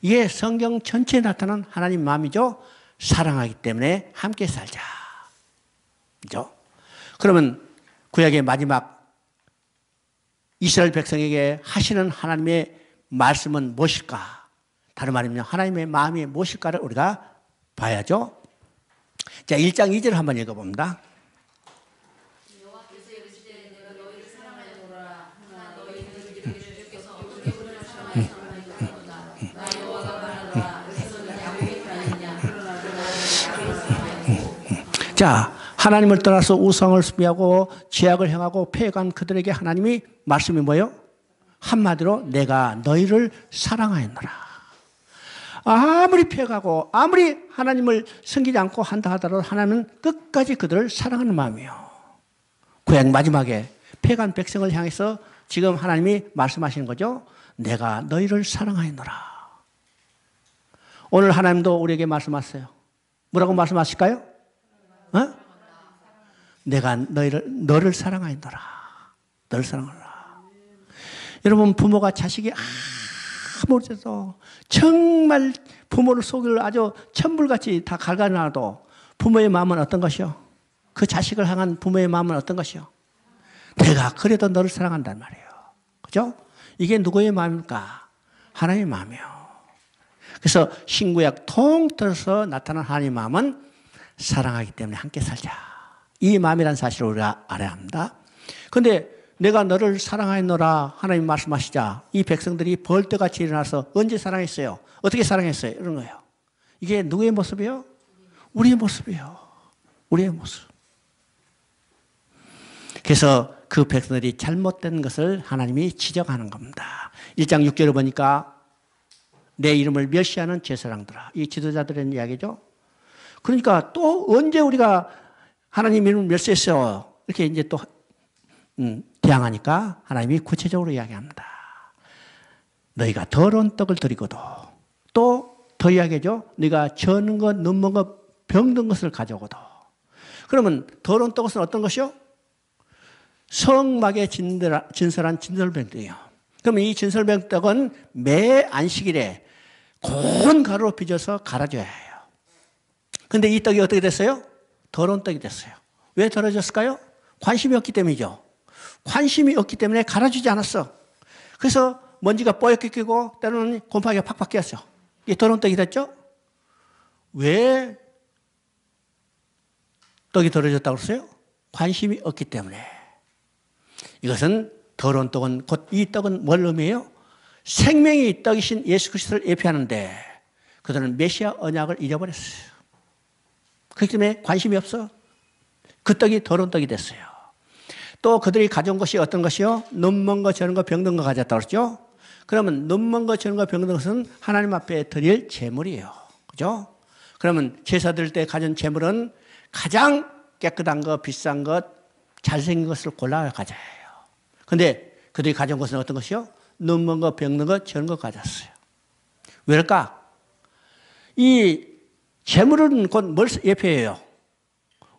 B: 이게 성경 전체에 나타난 하나님 마음이죠. 사랑하기 때문에 함께 살자. 그죠? 그러면 구약의 마지막 이스라엘 백성에게 하시는 하나님의 말씀은 무엇일까? 다른 말이면 하나님의 마음이 무엇일까를 우리가 봐야죠. 자, 1장 2절 한번 읽어봅니다. 자, 하나님을 떠나서 우상을 숭배하고 죄악을 행하고 패해간 그들에게 하나님이 말씀이 뭐예요? 한마디로 내가 너희를 사랑하였노라. 아무리 패해가고 아무리 하나님을 섬기지 않고 한다 하더라도 하나님은 끝까지 그들을 사랑하는 마음이에요. 구약 마지막에 패해간 백성을 향해서 지금 하나님이 말씀하시는 거죠. 내가 너희를 사랑하였노라. 오늘 하나님도 우리에게 말씀하세요. 뭐라고 말씀하실까요? 어? 내가 너를 사랑하였노라. 너를 사랑하노라. 여러분, 부모가 자식이 아무래도 정말 부모를 속이를 아주 천불같이 다 갉아놔도 부모의 마음은 어떤 것이요? 그 자식을 향한 부모의 마음은 어떤 것이요? 내가 그래도 너를 사랑한단 말이에요. 그죠? 이게 누구의 마음입니까? 하나님의 마음이에요. 그래서 신구약 통틀어서 나타난 하나님의 마음은 사랑하기 때문에 함께 살자. 이 마음이라는 사실을 우리가 알아야 합니다. 그런데 내가 너를 사랑하였노라 하나님 말씀하시자 이 백성들이 벌떼같이 일어나서 언제 사랑했어요? 어떻게 사랑했어요? 이런 거예요. 이게 누구의 모습이에요? 우리의 모습이에요. 우리의 모습. 그래서 그 백성들이 잘못된 것을 하나님이 지적하는 겁니다. 1장 6절을 보니까 내 이름을 멸시하는 제사장들아. 이 지도자들의 이야기죠. 그러니까 또 언제 우리가 하나님 이름을 멸시했어요? 이렇게 이제 또 대항하니까 하나님이 구체적으로 이야기합니다. 너희가 더러운 떡을 드리고도 또 더 이야기하죠. 너희가 저는 것, 눈먼 것, 병든 것을 가져오고도. 그러면 더러운 떡은 어떤 것이요? 성막에 진설한 진설병떡이에요. 그러면 이 진설병떡은 매 안식일에 고운 가루로 빚어서 갈아줘야 해요. 그런데 이 떡이 어떻게 됐어요? 더러운 떡이 됐어요. 왜 더러워졌을까요? 관심이 없기 때문이죠. 관심이 없기 때문에 갈아주지 않았어. 그래서 먼지가 뽀얗게 끼고 때로는 곰팡이가 팍팍 끼었어요. 이게 더러운 떡이 됐죠? 왜 떡이 더러워졌다고 그랬어요? 관심이 없기 때문에. 이것은 더러운 떡은 곧 이 떡은 뭘 의미해요? 생명의 떡이신 예수 그리스도를 예표하는데 그들은 메시아 언약을 잊어버렸어요. 그렇기 때문에 관심이 없어. 그 떡이 더러운 떡이 됐어요. 또 그들이 가져온 것이 어떤 것이요? 눈먼 거, 저런 거, 병든 거 가졌다고 그랬죠? 그러면 눈먼 거, 저런 거, 병든 것은 하나님 앞에 드릴 제물이에요. 그죠? 그러면 제사 드릴 때 가진 제물은 가장 깨끗한 것, 비싼 것, 잘생긴 것을 골라 가져야 해요. 그런데 그들이 가져온 것은 어떤 것이요? 눈먼 거, 병든 거, 저런 거 가졌어요. 왜일까? 이 제물은 곧 뭘 예표해요?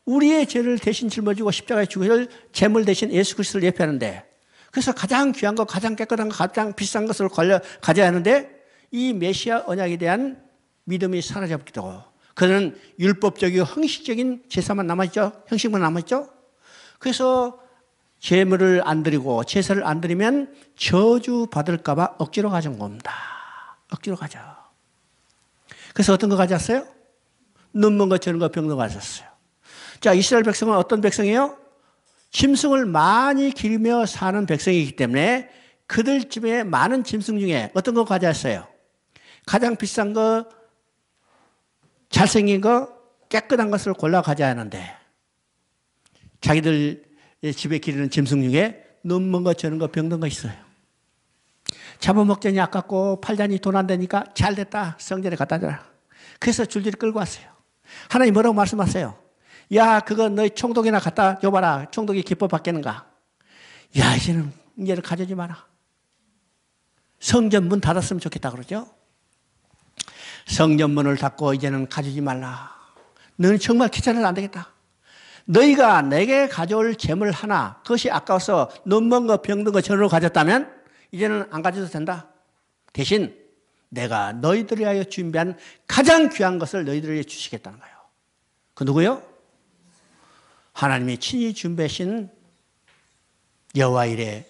B: 우리의 죄를 대신 짊어지고 십자가에 죽으실 제물 대신 예수 그리스도를 예표하는데 그래서 가장 귀한 것, 가장 깨끗한 것, 가장 비싼 것을 가져야 하는데 이 메시아 언약에 대한 믿음이 사라져버리고 그는 율법적이고 형식적인 제사만 남아있죠. 형식만 남아있죠. 그래서 제물을 안 드리고 제사를 안 드리면 저주받을까 봐 억지로 가져온 겁니다. 억지로 가져. 그래서 어떤 거 가져왔어요? 눈먼 거, 저런 거, 병든 거 가졌어요. 자, 이스라엘 백성은 어떤 백성이에요? 짐승을 많이 기르며 사는 백성이기 때문에 그들 집에 많은 짐승 중에 어떤 거 가져왔어요? 가장 비싼 거, 잘생긴 거, 깨끗한 것을 골라 가져야 하는데 자기들 집에 기르는 짐승 중에 눈먼 거, 저런 거, 병든 거 있어요. 잡아먹자니 아깝고 팔자니 돈 안 되니까 잘 됐다. 성전에 갖다 줘라. 그래서 줄줄이 끌고 왔어요. 하나님 뭐라고 말씀하세요? 야, 그거 너희 총독이나 갖다 줘봐라. 총독이 기뻐 받겠는가? 야, 이제는 가져오지 마라. 성전 문 닫았으면 좋겠다 그러죠? 성전 문을 닫고 이제는 가져오지 말라. 너는 정말 귀찮아서 안 되겠다. 너희가 내게 가져올 재물 하나, 그것이 아까워서 눈먼 거, 병든 거 전으로 가졌다면 이제는 안 가져도 된다. 대신 내가 너희들을 위하여 준비한 가장 귀한 것을 너희들에게 주시겠다는 거예요. 그 누구요? 하나님이 친히 준비하신 여호와 이레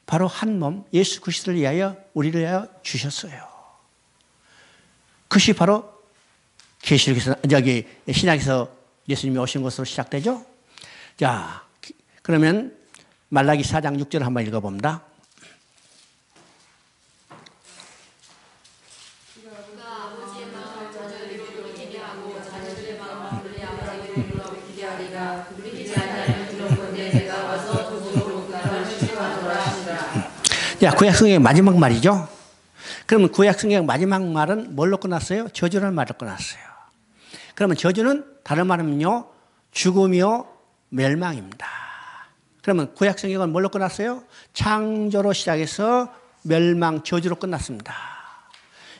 B: 바로 한 몸 예수 그리스도를 위하여 우리를 위하여 주셨어요. 그것이 바로 계시록에서 여기 신약에서 예수님이 오신 것으로 시작되죠. 자, 그러면 말라기 4장 6절 한번 읽어봅니다.
C: 하리라. 믿지 않는 두려운데 내가 와서 도구로 그날을 치료하노라 하시라.
B: 자, 구약성경의 마지막 말이죠. 그러면 구약성경 마지막 말은 뭘로 끝났어요? 저주라는 말로 끝났어요. 그러면 저주는 다른 말은요, 죽음이요, 멸망입니다. 그러면 구약성경은 뭘로 끝났어요? 창조로 시작해서 멸망, 저주로 끝났습니다.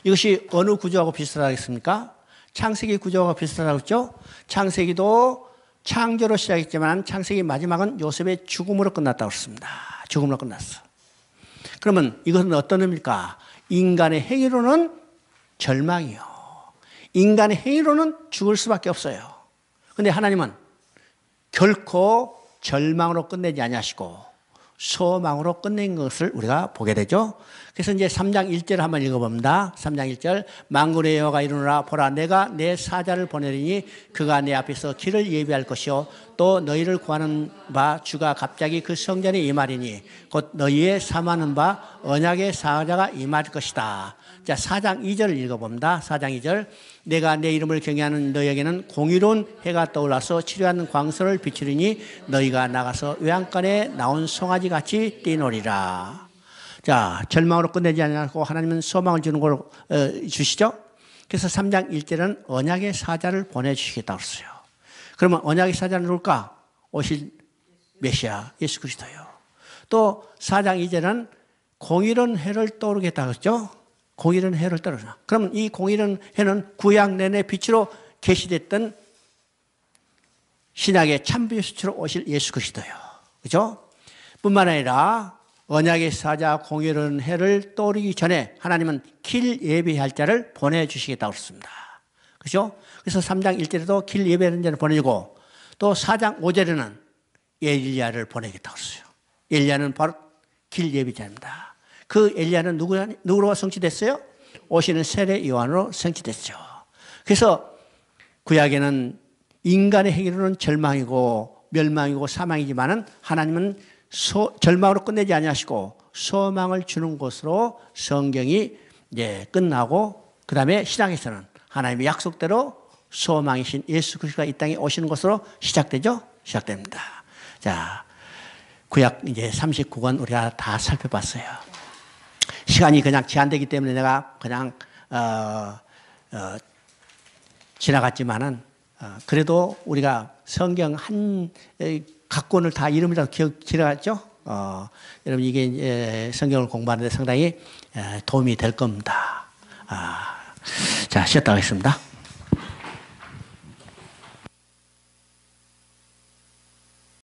B: 이것이 어느 구조하고 비슷하겠습니까? 창세기 구조하고 비슷하다고 했죠? 창세기도 창조로 시작했지만 창세기 마지막은 요셉의 죽음으로 끝났다고 했습니다. 죽음으로 끝났어. 그러면 이것은 어떤 의미입니까? 인간의 행위로는 절망이요. 인간의 행위로는 죽을 수밖에 없어요. 그런데 하나님은 결코 절망으로 끝내지 아니하시고 소망으로 끝낸 것을 우리가 보게 되죠. 그래서 이제 3장 1절을 한번 읽어봅니다. 3장 1절. 만군의 여호와가 이르노라 보라 내가 내 사자를 보내리니 그가 내 앞에서 길을 예비할 것이요 또 너희를 구하는 바 주가 갑자기 그 성전에 임하리니 곧 너희의 삼하는 바 언약의 사자가 임할 것이다. 자, 4장 2절을 읽어봅니다. 4장 2절. 내가 내 이름을 경외하는 너희에게는 공의로운 해가 떠올라서 치료하는 광선을 비추리니 너희가 나가서 외양간에 나온 송아지같이 뛰노리라. 자, 절망으로 끝내지 않고 하나님은 소망을 주는 걸 주시죠. 그래서 3장 1절은 언약의 사자를 보내주시겠다고 했어요. 그러면 언약의 사자는 누굴까? 오실 메시아 예수 그리스도요. 또 4장 2절은 공의로운 해를 떠오르겠다고 했죠. 공의로운 해를 떠오르나. 그러면 이 공의로운 해는 구약 내내 빛으로 계시됐던 신약의 참빛으로 오실 예수 그리스도요. 그죠? 뿐만 아니라 언약의 사자 공의로운 해를 떠오르기 전에 하나님은 길 예비할 자를 보내주시겠다고 했습니다. 그죠? 그래서 3장 1절에도 길 예비하는 자를 보내주고 또 4장 5절에는 엘리야를 보내겠다고 했어요. 엘리야는 바로 길 예비자입니다. 그 엘리야는 누구로 성취됐어요? 오시는 세례 요한으로 성취됐죠. 그래서 구약에는 인간의 행위로는 절망이고 멸망이고 사망이지만은 하나님은 절망으로 끝내지 아니하시고 소망을 주는 것으로 성경이 이제 끝나고 그 다음에 신약에서는 하나님의 약속대로 소망이신 예수 그리스도가 이 땅에 오시는 것으로 시작되죠? 시작됩니다. 자, 구약 이제 39권 우리가 다 살펴봤어요. 시간이 그냥 제한되기 때문에 내가 그냥 지나갔지만은 그래도 우리가 성경 각 권을 다 이름이라도 기억하죠? 여러분 이게 성경을 공부하는 데 상당히 도움이 될 겁니다. 자, 쉬었다 하겠습니다.